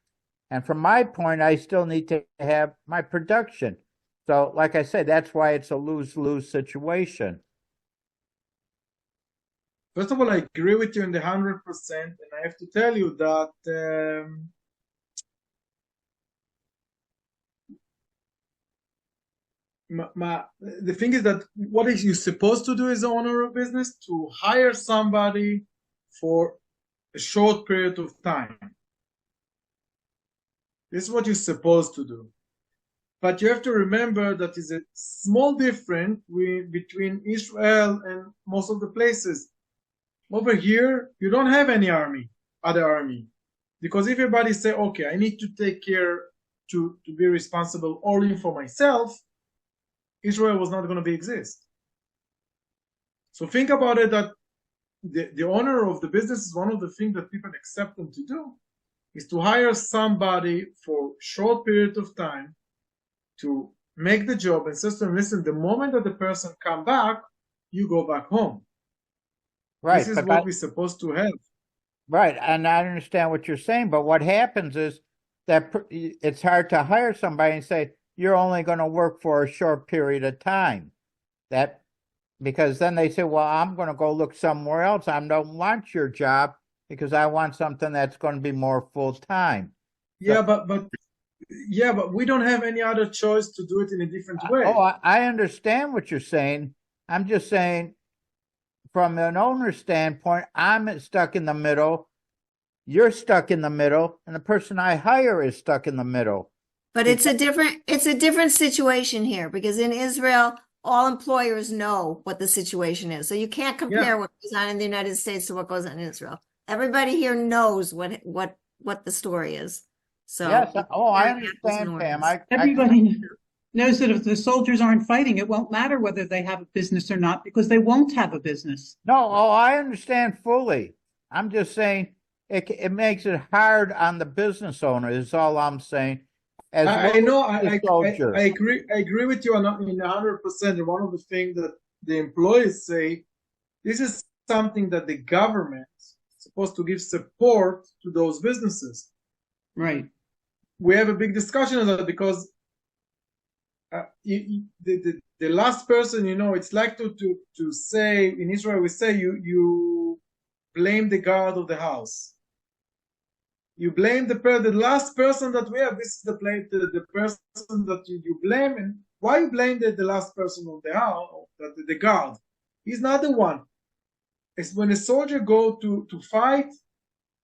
And from my point, I still need to have my production. So like I said, that's why it's a lose-lose situation. First of all, I agree with you in the 100%, and I have to tell you that the thing is that what is you supposed to do as an owner of business? To hire somebody for a short period of time. This is what you're supposed to do. But you have to remember that is a small difference between Israel and most of the places. Over here, you don't have any other army. Because if everybody say, okay, I need to take care to be responsible only for myself, Israel was not going to exist. So think about it, that the owner of the business is one of the things that people accept them to do, is to hire somebody for a short period of time to make the job and system. Listen, the moment that the person come back, you go back home. Right. This is what we're supposed to have. Right. And I understand what you're saying, but what happens is that it's hard to hire somebody and say, you're only going to work for a short period of time. Because then they say, well, I'm going to go look somewhere else. I don't want your job because I want something that's going to be more full time. Yeah, but we don't have any other choice to do it in a different way. Oh, I understand what you're saying. I'm just saying, from an owner's standpoint, I'm stuck in the middle. You're stuck in the middle, and the person I hire is stuck in the middle. But it's a different situation here, because in Israel, all employers know what the situation is. So you can't compare what goes on in the United States to what goes on in Israel. Everybody here knows what the story is. So yes, I understand, Pam. Everybody knows that if the soldiers aren't fighting, it won't matter whether they have a business or not, because they won't have a business. No, I understand fully. I'm just saying it makes it hard on the business owner, is all I'm saying. I know, I agree with you in 100%. And one of the things that the employees say, this is something that the government is supposed to give support to those businesses. Right. We have a big discussion on that, because the last person, it's like to say, in Israel we say, you blame the guard of the house. You blame the last person that we have. This is the person that you blame. And why you blame the last person of the house, the guard? He's not the one. It's when a soldier go to fight,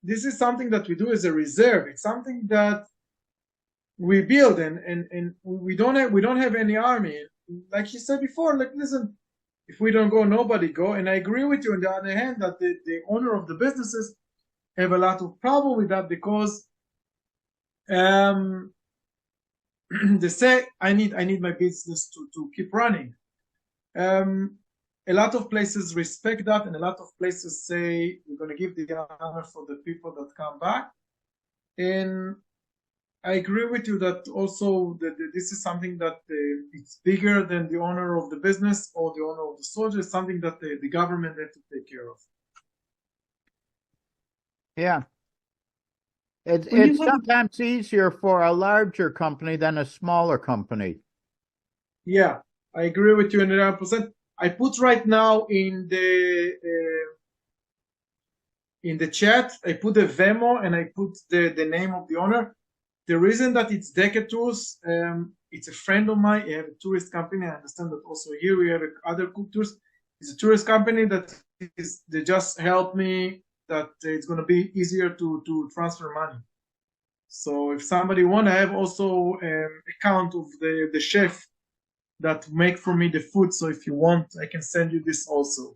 this is something that we do as a reserve. It's something that we build, and we don't have any army. Like you said before, like, listen, if we don't go, nobody go. And I agree with you on the other hand that the owner of the businesses have a lot of problem with that, because they say, I need my business to keep running. A lot of places respect that, and a lot of places say we're going to give the honor for the people that come back. And I agree with you that also that this is something that it's bigger than the owner of the business or the owner of the soldier. It's something that the government has to take care of. Yeah. It's sometimes easier for a larger company than a smaller company. Yeah, I agree with you 100%. I put right now in the chat, I put a Vemo and I put the name of the owner. The reason that it's Deca Tours, it's a friend of mine. I have a tourist company. I understand that also here we have other cook tours. It's a tourist company they just helped me, that it's going to be easier to transfer money. So if somebody want, I have also account of the chef that make for me the food. So if you want, I can send you this also.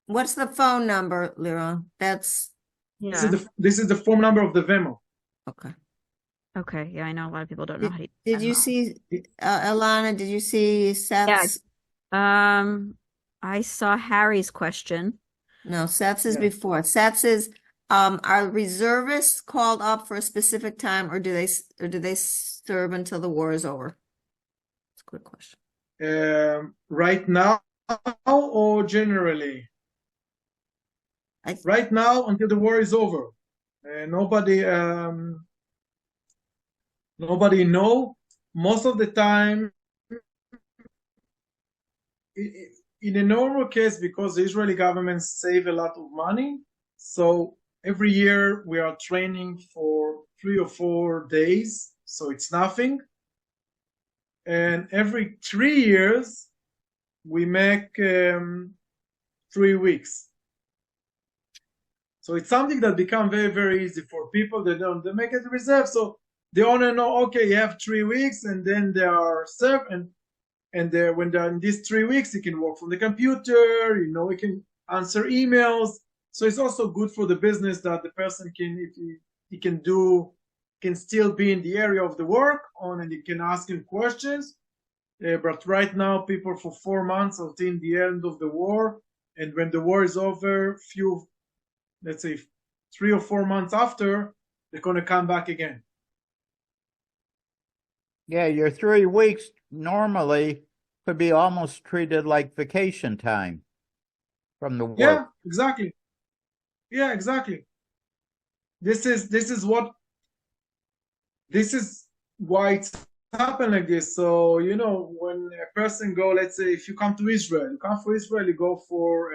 What's the phone number, Liron? This is the phone number of the Vemo. Okay. Okay. Yeah, I know a lot of people don't know how to. Did you see, Alana? Did you see Seth's? Yeah. I saw Harry's question. No, Seth's is before. Seth's is, are reservists called up for a specific time, or do they serve until the war is over? It's a good question. Right now or generally? Right now until the war is over. Nobody know. Most of the time, in a normal case, because the Israeli government save a lot of money, so every year we are training for 3 or 4 days, so it's nothing. And every 3 years we make 3 weeks. So it's something that become very, very easy for people. They make it reserve. So they only know, okay, you have 3 weeks, and then they are served, and when they're in these 3 weeks, you can work from the computer, you can answer emails. So it's also good for the business that the person can, if he can still be in the area of the work on, and you can ask him questions. But right now, people for 4 months until the end of the war, and when the war is over, let's say 3 or 4 months after, they're going to come back again. Yeah, your 3 weeks normally could be almost treated like vacation time from the work. Yeah, exactly. Yeah, exactly. This is why it's happened like this. So, when a person go, let's say if you come to Israel, you go for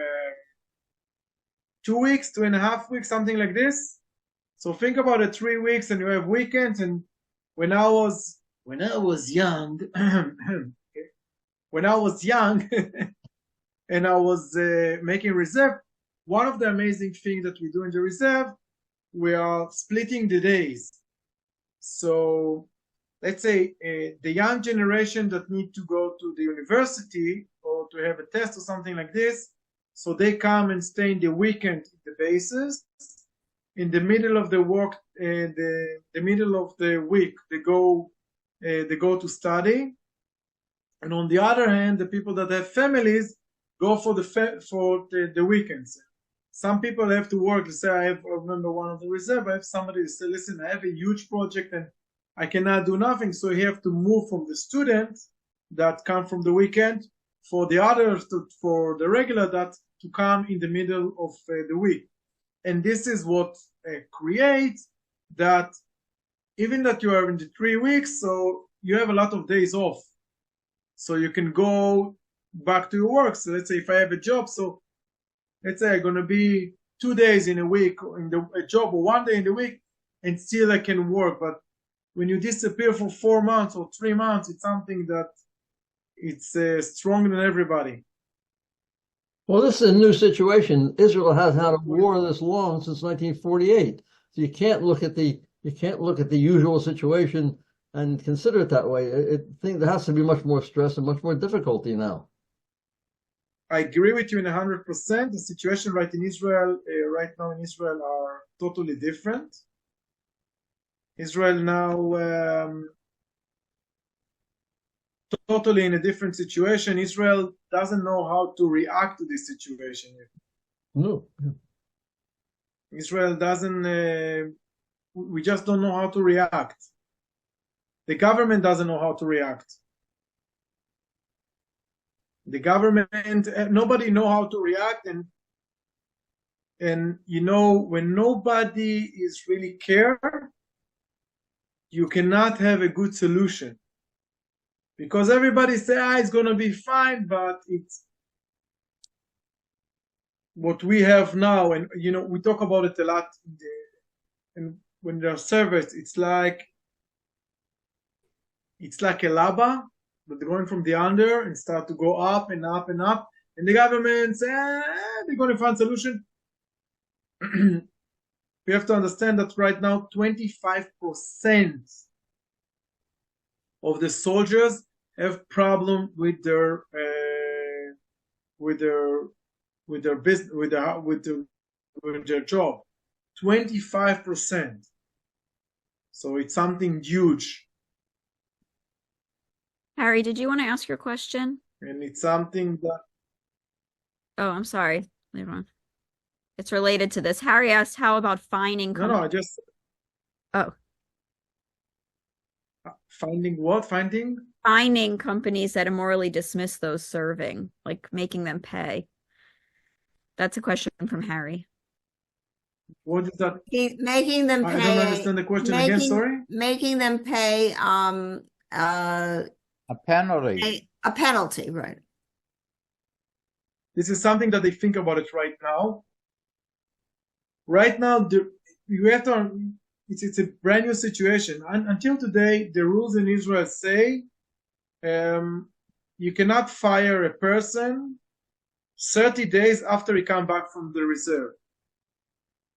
2 weeks, 2.5 weeks, something like this. So think about it, 3 weeks, and you have weekends. And when I was young, and I was making reserve, one of the amazing things that we do in the reserve, we are splitting the days. So let's say the young generation that need to go to the university or to have a test or something like this, so they come and stay in the weekend at the bases. In the middle of the work, the middle of the week, they go to study. And on the other hand, the people that have families go for the weekends. Some people have to work. Let's say I remember one of the reserve, I have somebody who say, listen, I have a huge project and I cannot do nothing. So you have to move from the students that come from the weekend for the others, for the regular that to come in the middle of the week. And this is what creates that even that you are in the 3 weeks, so you have a lot of days off. So you can go back to your work. So let's say if I have a job, so let's say I'm going to be 2 days in a week in a job, or 1 day in the week, and still I can work. But when you disappear for 4 months or 3 months, it's something that it's stronger than everybody. Well, this is a new situation. Israel hasn't had a war this long since 1948. So you can't look at the usual situation and consider it that way. I think there has to be much more stress and much more difficulty now. I agree with you in 100%. The situation right now in Israel are totally different. Israel now totally in a different situation. Israel doesn't know how to react to this situation yet. No. Israel doesn't, we just don't know how to react. The government doesn't know how to react. The government, nobody know how to react, and when nobody is really care, you cannot have a good solution, because everybody say, it's gonna be fine, but it's what we have now, and we talk about it a lot. And when there are servers, it's like a lava, but they're going from the under and start to go up and up and up. And the government say, they're going to find solution. We have to understand that right now, 25% of the soldiers have problem with their business, with their job. 25%. So it's something huge. Harry, did you want to ask your question? And it's something that... Oh, I'm sorry, Liron. It's related to this. Harry asked, how about fining No, I just... Oh. Finding what? Finding? Fining companies that immorally dismiss those serving, like making them pay. That's a question from Harry. What is that? Making them pay. I don't understand the question again, sorry? Making them pay a penalty. A penalty, right. This is something that they think about it right now. Right now, you have to. It's a brand new situation. Until today, the rules in Israel say you cannot fire a person 30 days after he come back from the reserve.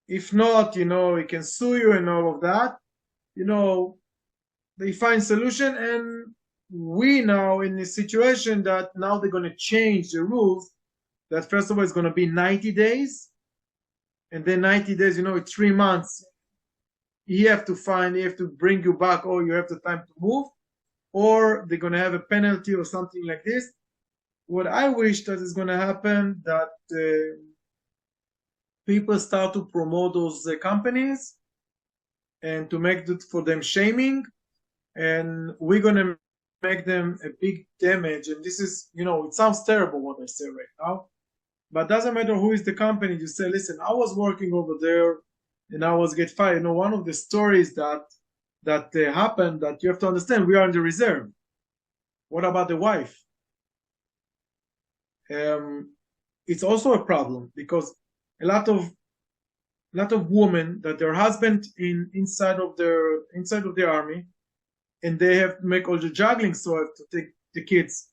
If not, he can sue you and all of that. They find solution, and we now in a situation that now they're going to change the rules. That first of all, it's going to be 90 days, and then 90 days, it's 3 months. He have to bring you back, or you have the time to move, or they're going to have a penalty or something like this. What I wish that is going to happen, that people start to promote those companies and to make it for them shaming, and we're going to make them a big damage. And this is, it sounds terrible what I say right now, but doesn't matter who is the company. You say, listen, I was working over there and I was get fired. One of the stories that happened, that you have to understand, we are in the reserve. What about the wife? It's also a problem, because a lot of women that their husband inside of their army, and they have to make all the juggling, so have to take the kids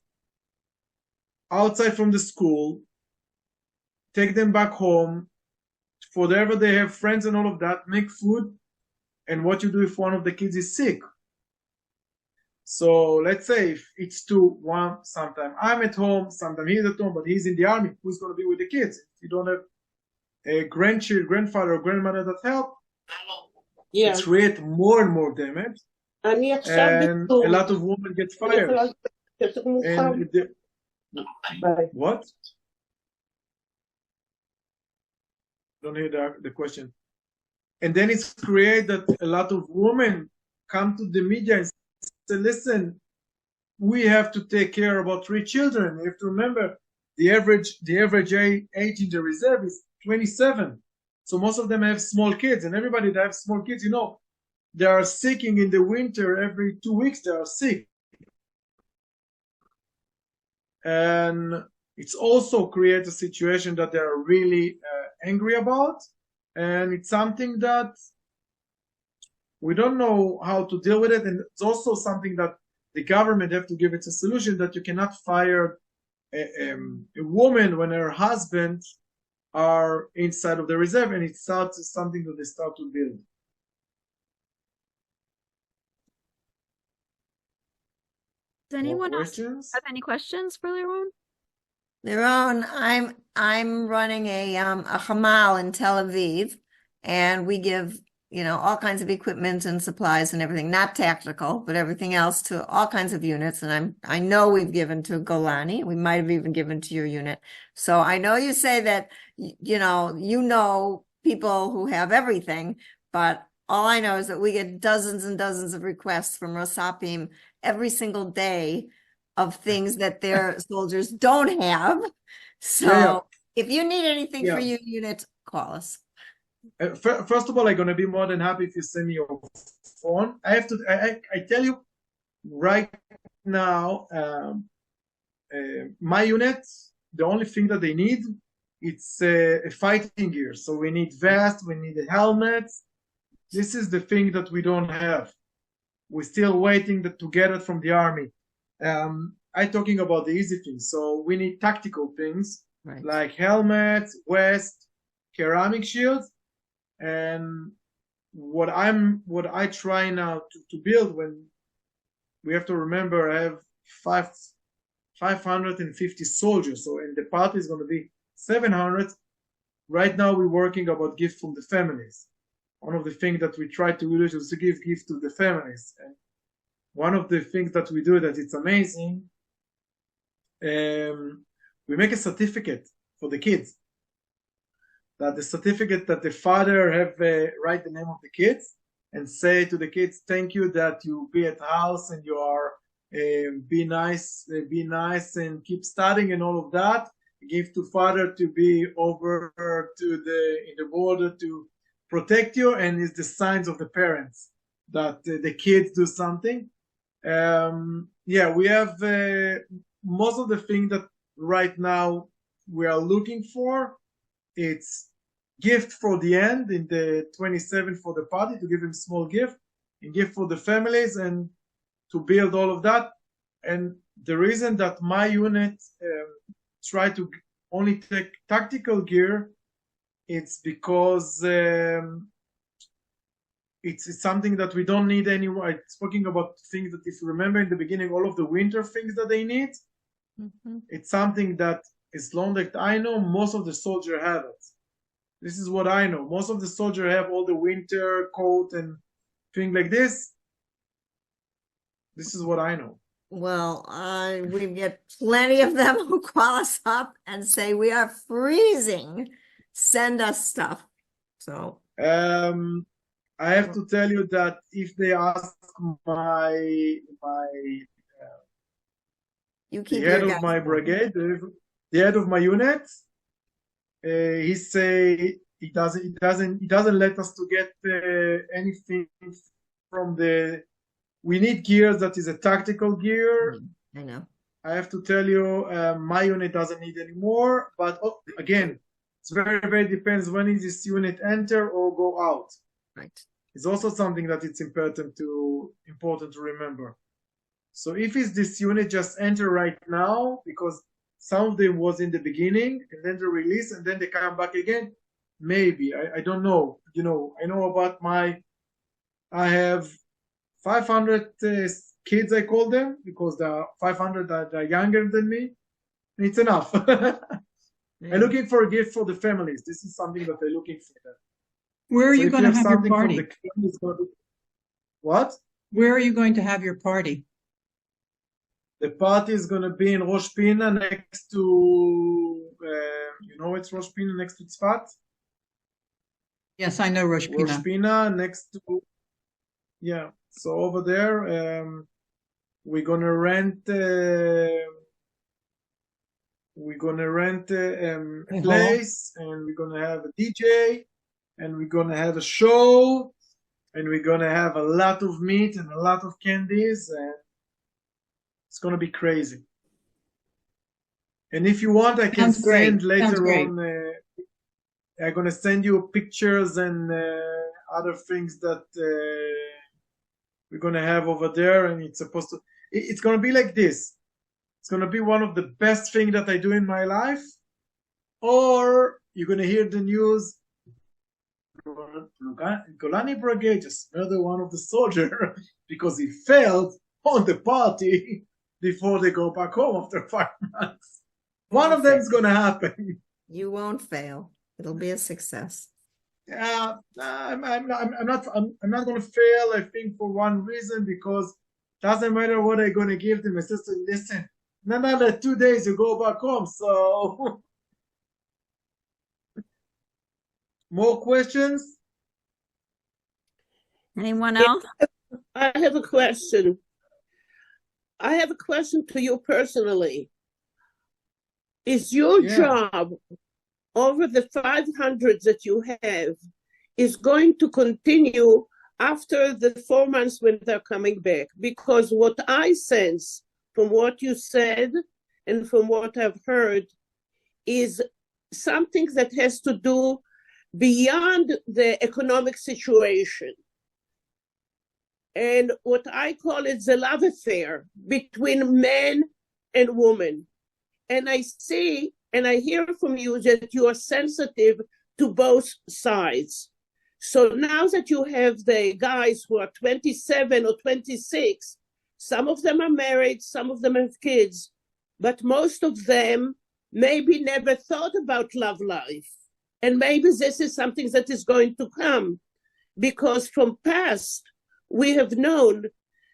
outside from the school, take them back home, for wherever they have friends and all of that, make food. And what you do if one of the kids is sick? So let's say if it's 2-1, sometimes I'm at home, sometimes he's at home, but he's in the army. Who's going to be with the kids? If you don't have a grandfather or grandmother that help, it creates more and more damage. And a lot of women get fired. And what? Don't hear the question. And then it's created that a lot of women come to the media and say, listen, we have to take care about 3 children. You have to remember the average age in the reserve is 27. So most of them have small kids, and everybody that has small kids, they are sick in the winter. Every 2 weeks they are sick. And it's also created a situation that they are really angry about. And it's something that we don't know how to deal with it. And it's also something that the government have to give it a solution, that you cannot fire a woman when her husband are inside of the reserve, and it's something that they start to build. Does anyone else have any questions for Liron? Liron, I'm running a Hamal in Tel Aviv, and we give all kinds of equipment and supplies and everything, not tactical, but everything else to all kinds of units. And I know we've given to Golani. We might have even given to your unit. So I know you say that you know people who have everything, but all I know is that we get dozens and dozens of requests from Rosapim every single day of things that their soldiers don't have. So if you need anything for your unit, call us. First of all, I'm going to be more than happy if you send me your phone. I tell you right now, my unit, the only thing that they need, it's a fighting gear. So we need vests, we need helmets. This is the thing that we don't have. We're still waiting to get it from the army. I'm talking about the easy things. So we need tactical things, like helmets, vest, ceramic shields. And what I try now to build, when we have to remember, I have 550 soldiers, so in the party is going to be 700. Right now we're working about gifts from the families. One of the things that we try to do is to give gifts to the families. And one of the things that we do that it's amazing, we make a certificate for the kids. That the certificate that the father have write the name of the kids and say to the kids, thank you that you be at house and you are be nice and keep studying and all of that. Give to father to be over to in the border to protect you, and it's the signs of the parents that the kids do something. We have most of the things that right now we are looking for, it's gift for the end in the 27th for the party, to give him small gift, and gift for the families, and to build all of that. And the reason that my unit try to only take tactical gear, it's because it's something that we don't need anymore. I'm speaking about things that, if you remember in the beginning, all of the winter things that they need, it's something that, as long as I know, most of the soldiers have it. This is what I know. Most of the soldiers have all the winter coat and things like this. This is what I know. Well, we get plenty of them who call us up and say, we are freezing. Send us stuff. So I have to tell you that if they ask the head of my brigade, the head of my unit, he say he doesn't let us to get anything from the. We need gear that is a tactical gear. I know. I have to tell you, my unit doesn't need anymore. But again, it's very, very depends when is this unit enter or go out. Right. It's also something that it's important to remember. So if it's this unit just enter right now, because some of them was in the beginning and then they release and then they come back again, maybe. I don't know. You know, I know about I have 500 kids, I call them, because there are 500 that are younger than me. And it's enough. I'm looking for a gift for the families. This is something that I'm looking for. Where are you going to have your party? What? Where are you going to have your party? The party is going to be in Rosh Pina next to, you know, it's Rosh Pina next to Tzfat? Yes, I know Rosh Pina. Rosh Pina next to, yeah. So over there, we're going to rent a place, and we're going to have a DJ, and we're going to have a show, and we're going to have a lot of meat and a lot of candies, and it's going to be crazy. And if you want, I can send later on, I'm going to send you pictures and other things that we're going to have over there, and it's supposed to, it's going to be like this. It's going to be one of the best things that I do in my life, or you're going to hear the news, Golani Brigade just murdered one of the soldiers because he failed on the party before they go back home after 5 months. One of them is going to happen. You won't fail. It'll be a success. Yeah, I'm not going to fail. I think for one reason, because it doesn't matter what I'm going to give them. It's just listen. In another 2 days you go back home. So, more questions? Anyone else? I have a question. I have a question to you personally. Is your job over the 500 that you have is going to continue after the 4 months when they're coming back? Because what I sense from what you said and from what I've heard is something that has to do beyond the economic situation. And what I call it the love affair between men and women. And I see and I hear from you that you are sensitive to both sides. So now that you have the guys who are 27 or 26, some of them are married, some of them have kids, but most of them maybe never thought about love life. And maybe this is something that is going to come, because from past, we have known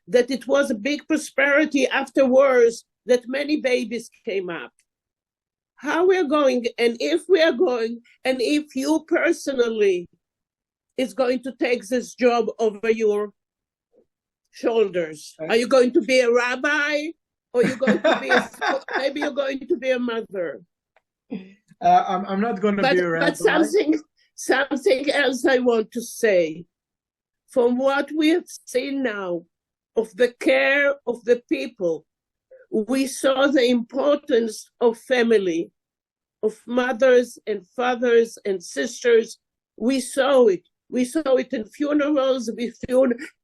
that it was a big prosperity after wars, that many babies came up. How we are going, and if we are going, and if you personally is going to take this job over your shoulders. Are you going to be a rabbi, or you're going to be maybe you're going to be a mother? I'm not going to be a rabbi. But something else I want to say. From what we have seen now of the care of the people, we saw the importance of family. of mothers and fathers and sisters. We saw it. We saw it in funerals,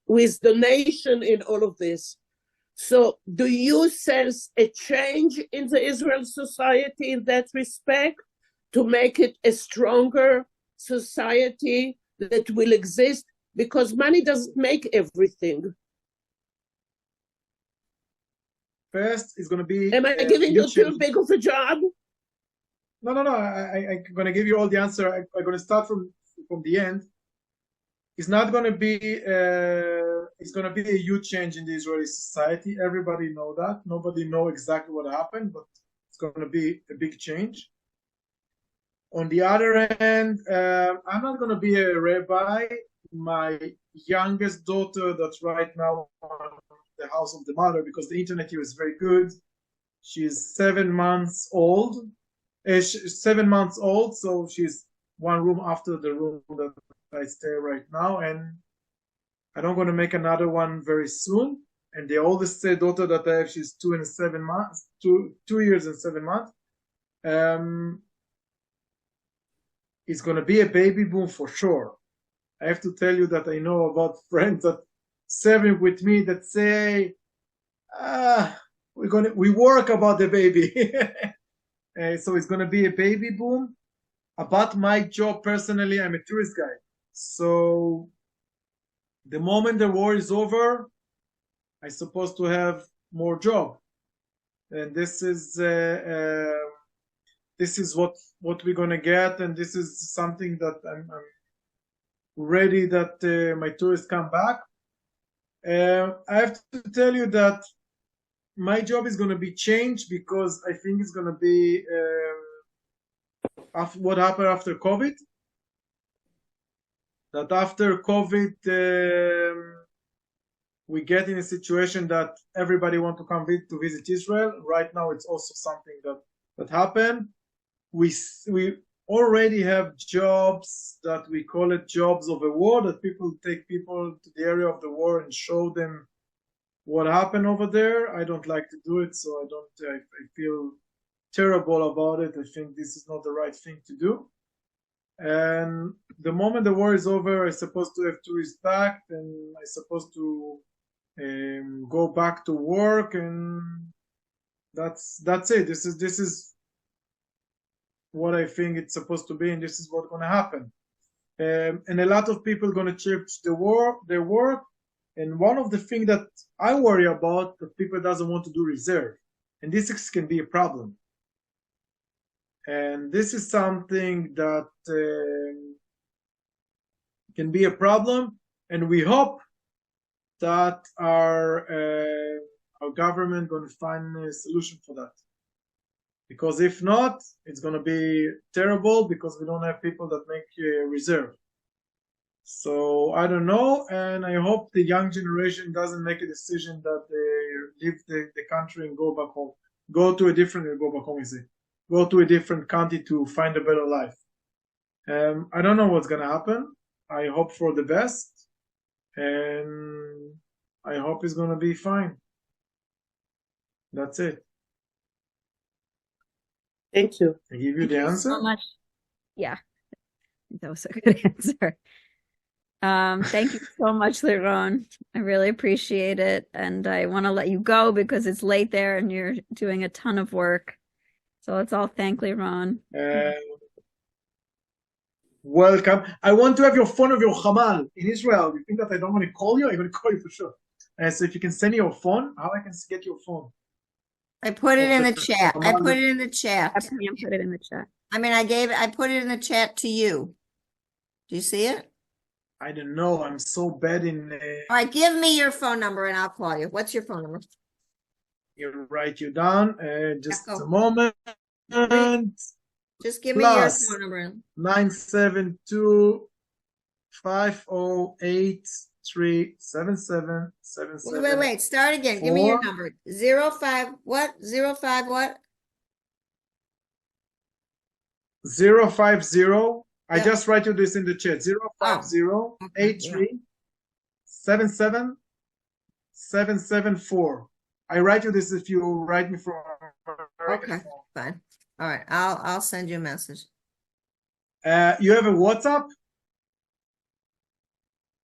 with donation in all of this. So do you sense a change in the Israel society in that respect to make it a stronger society that will exist? Because money doesn't make everything. First, it's going to be. Am I giving you too big of a job? No. I'm going to give you all the answer. I'm going to start from the end. It's not going to be. It's going to be a huge change in the Israeli society. Everybody know that. Nobody know exactly what happened, but it's going to be a big change. On the other hand, I'm not going to be a rabbi. My youngest daughter, that's right now on the house of the mother, because the internet here is very good. She's 7 months old. She's 7 months old, so she's one room after the room that I stay right now, and I don't going to make another one very soon. And the oldest daughter that I have, she's 2 and 7 months, 2 years and 7 months. It's going to be a baby boom for sure. I have to tell you that I know about friends that serving with me that say, we work about the baby. So it's going to be a baby boom. About my job personally, I'm a tourist guide. So the moment the war is over, I'm supposed to have more job. And this is what we're going to get. And this is something that I'm ready that my tourists come back. I have to tell you that my job is going to be changed because I think it's going to be what happened after COVID. That after COVID, we get in a situation that everybody wants to come to visit Israel. Right now, it's also something that happened. We already have jobs that we call it jobs of a war, that people take people to the area of the war and show them what happened over there. I don't like to do it, so I feel terrible about it. I think this is not the right thing to do. And the moment the war is over, I'm supposed to have tourists back, and I'm supposed to go back to work, and that's it. This is what I think it's supposed to be, and this is what's going to happen. And a lot of people are going to change their work. And one of the things that I worry about, that people doesn't want to do reserve, and this can be a problem. And this is something that can be a problem, and we hope that our government going to find a solution for that. Because if not, it's going to be terrible, because we don't have people that make reserve. So I don't know, and I hope the young generation doesn't make a decision that they leave the country and go back home. Go to a different country to find a better life. I don't know what's going to happen. I hope for the best, and I hope it's going to be fine. That's it. Thank you. I give you the answer? So much. Yeah, that was a good answer. Thank you so much, Liron. I really appreciate it. And I want to let you go because it's late there and you're doing a ton of work. So let's all thank Liron. Welcome. I want to have your phone of your Hamal in Israel. You think that I don't want to call you? I'm going to call you for sure. So if you can send me your phone, how I can get your phone? I put it in the chat. I put it in the chat. I put it in the chat. I mean, I put it in the chat to you. Do you see it? I don't know. I'm so bad in. All right, give me your phone number and I'll call you. What's your phone number? You write you down. Just a moment. Just give me your phone number. 972 508 37777. Wait. Start again. Give me your number. 05 what? 05 what? 050. I just write you this in the chat. 050 83 77 774. I write you this if you write me from. Okay, fine. All right, I'll send you a message. You have a WhatsApp?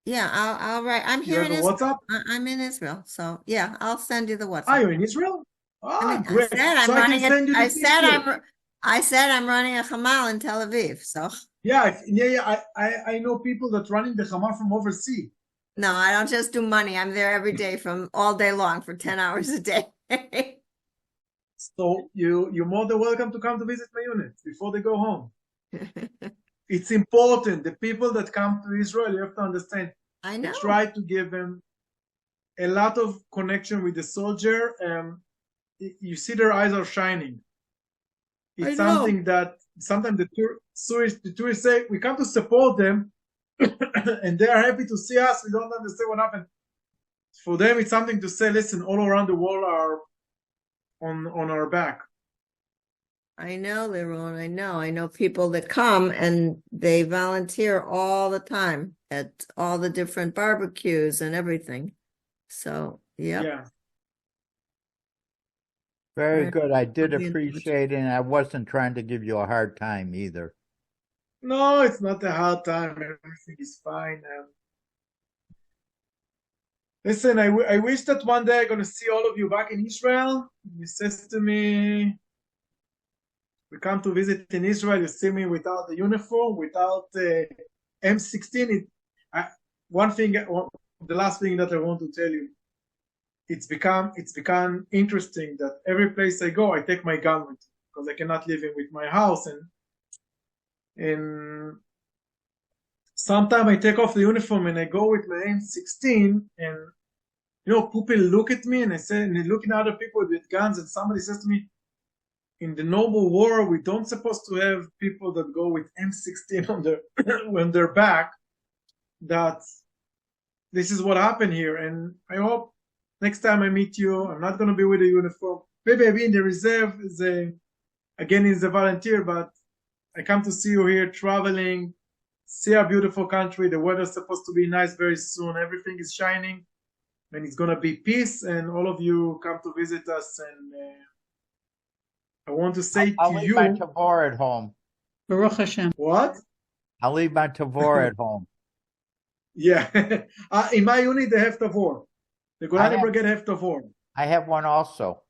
Yeah, I'll write. I'm You here have in a Israel. WhatsApp? I'm in Israel, so yeah, I'll send you the Ah, WhatsApp. you're in Israel? I Ah, mean, great. So I can send you the picture. I said I'm running a Hamal in Tel Aviv. So Yeah, I know people that running the Hamas from overseas. no, I don't just do money. I'm there every day from all day long for 10 hours a day. So you're more than welcome to come to visit my unit before they go home. It's important. The people that come to Israel, you have to understand. I I know. try to give them a lot of connection with the soldier. You see their eyes are shining. I It's know. something that sometimes the tourists say we come to support them, and they are happy to see us. We don't understand what happened. For them, it's something to say. Listen, all around the world are on our back. I know, Liron. I know people that come and they volunteer all the time at all the different barbecues and everything. So, yep. Yeah. Very Right. good. I did I'll be in touch. appreciate it, and I wasn't trying to give you a hard time either. No, it's not a hard time. Everything is fine. Listen, I wish that one day I'm going to see all of you back in Israel. You says to me, we come to visit in Israel, you see me without the uniform, without M16. The last thing that I want to tell you, it's become interesting that every place I go, I take my gun with me because I cannot live in with my house, and sometimes I take off the uniform and I go with my M16, and people look at me and and they're looking at other people with guns, and somebody says to me, in the normal war, we don't supposed to have people that go with M16 on their back. That this is what happened here, and I hope next time I meet you, I'm not going to be with a uniform. Maybe I'll be in the reserve again as a volunteer, but I come to see you here traveling, see our beautiful country. The weather's supposed to be nice very soon. Everything is shining, and it's going to be peace, and all of you come to visit us. And I want to say I'll to leave my you, Tavor at home. Baruch Hashem. what? I'll leave my Tavor at home. Yeah. In my unit, they have Tavor. The Golani Brigade have Tavor. I have one also.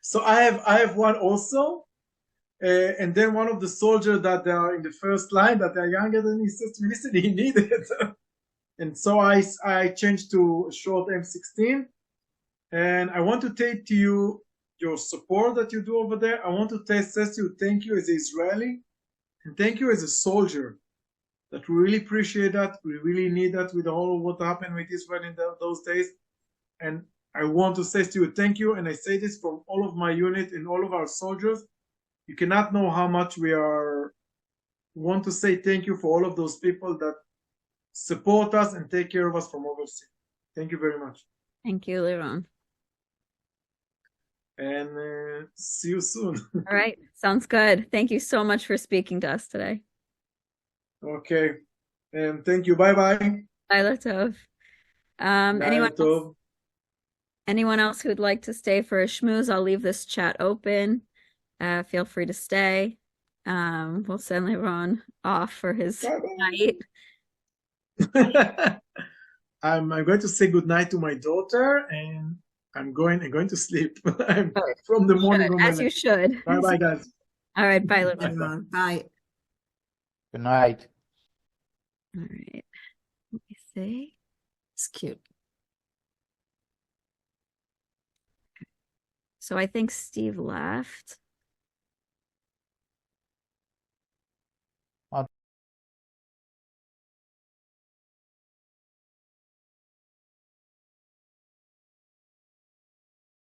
So I have one also. And then one of the soldiers that they are in the first line, that they're younger than me, says to me, listen, he needed it. And so I changed to a short M16. And I want to take to you your support that you do over there. I want to say to you, thank you as an Israeli, and thank you as a soldier. That we really appreciate that. We really need that with all what happened with Israel in those days. And I want to say to you, thank you. And I say this from all of my unit and all of our soldiers. You cannot know how much want to say thank you for all of those people that support us and take care of us from overseas. Thank you very much. Thank you, Liron. And see you soon. All right. Sounds good. Thank you so much for speaking to us today. Okay. And thank you. Bye-bye. Laila Tov. Anyone else who'd like to stay for a schmooze, I'll leave this chat open. Feel free to stay. We'll send Liron off for his night. I'm going to say goodnight to my daughter, and I'm going to sleep. From the morning. As you should. Bye-bye, guys. All right. Bye, Liron. Bye. Good night. All right. Let me see. It's cute. So I think Steve left.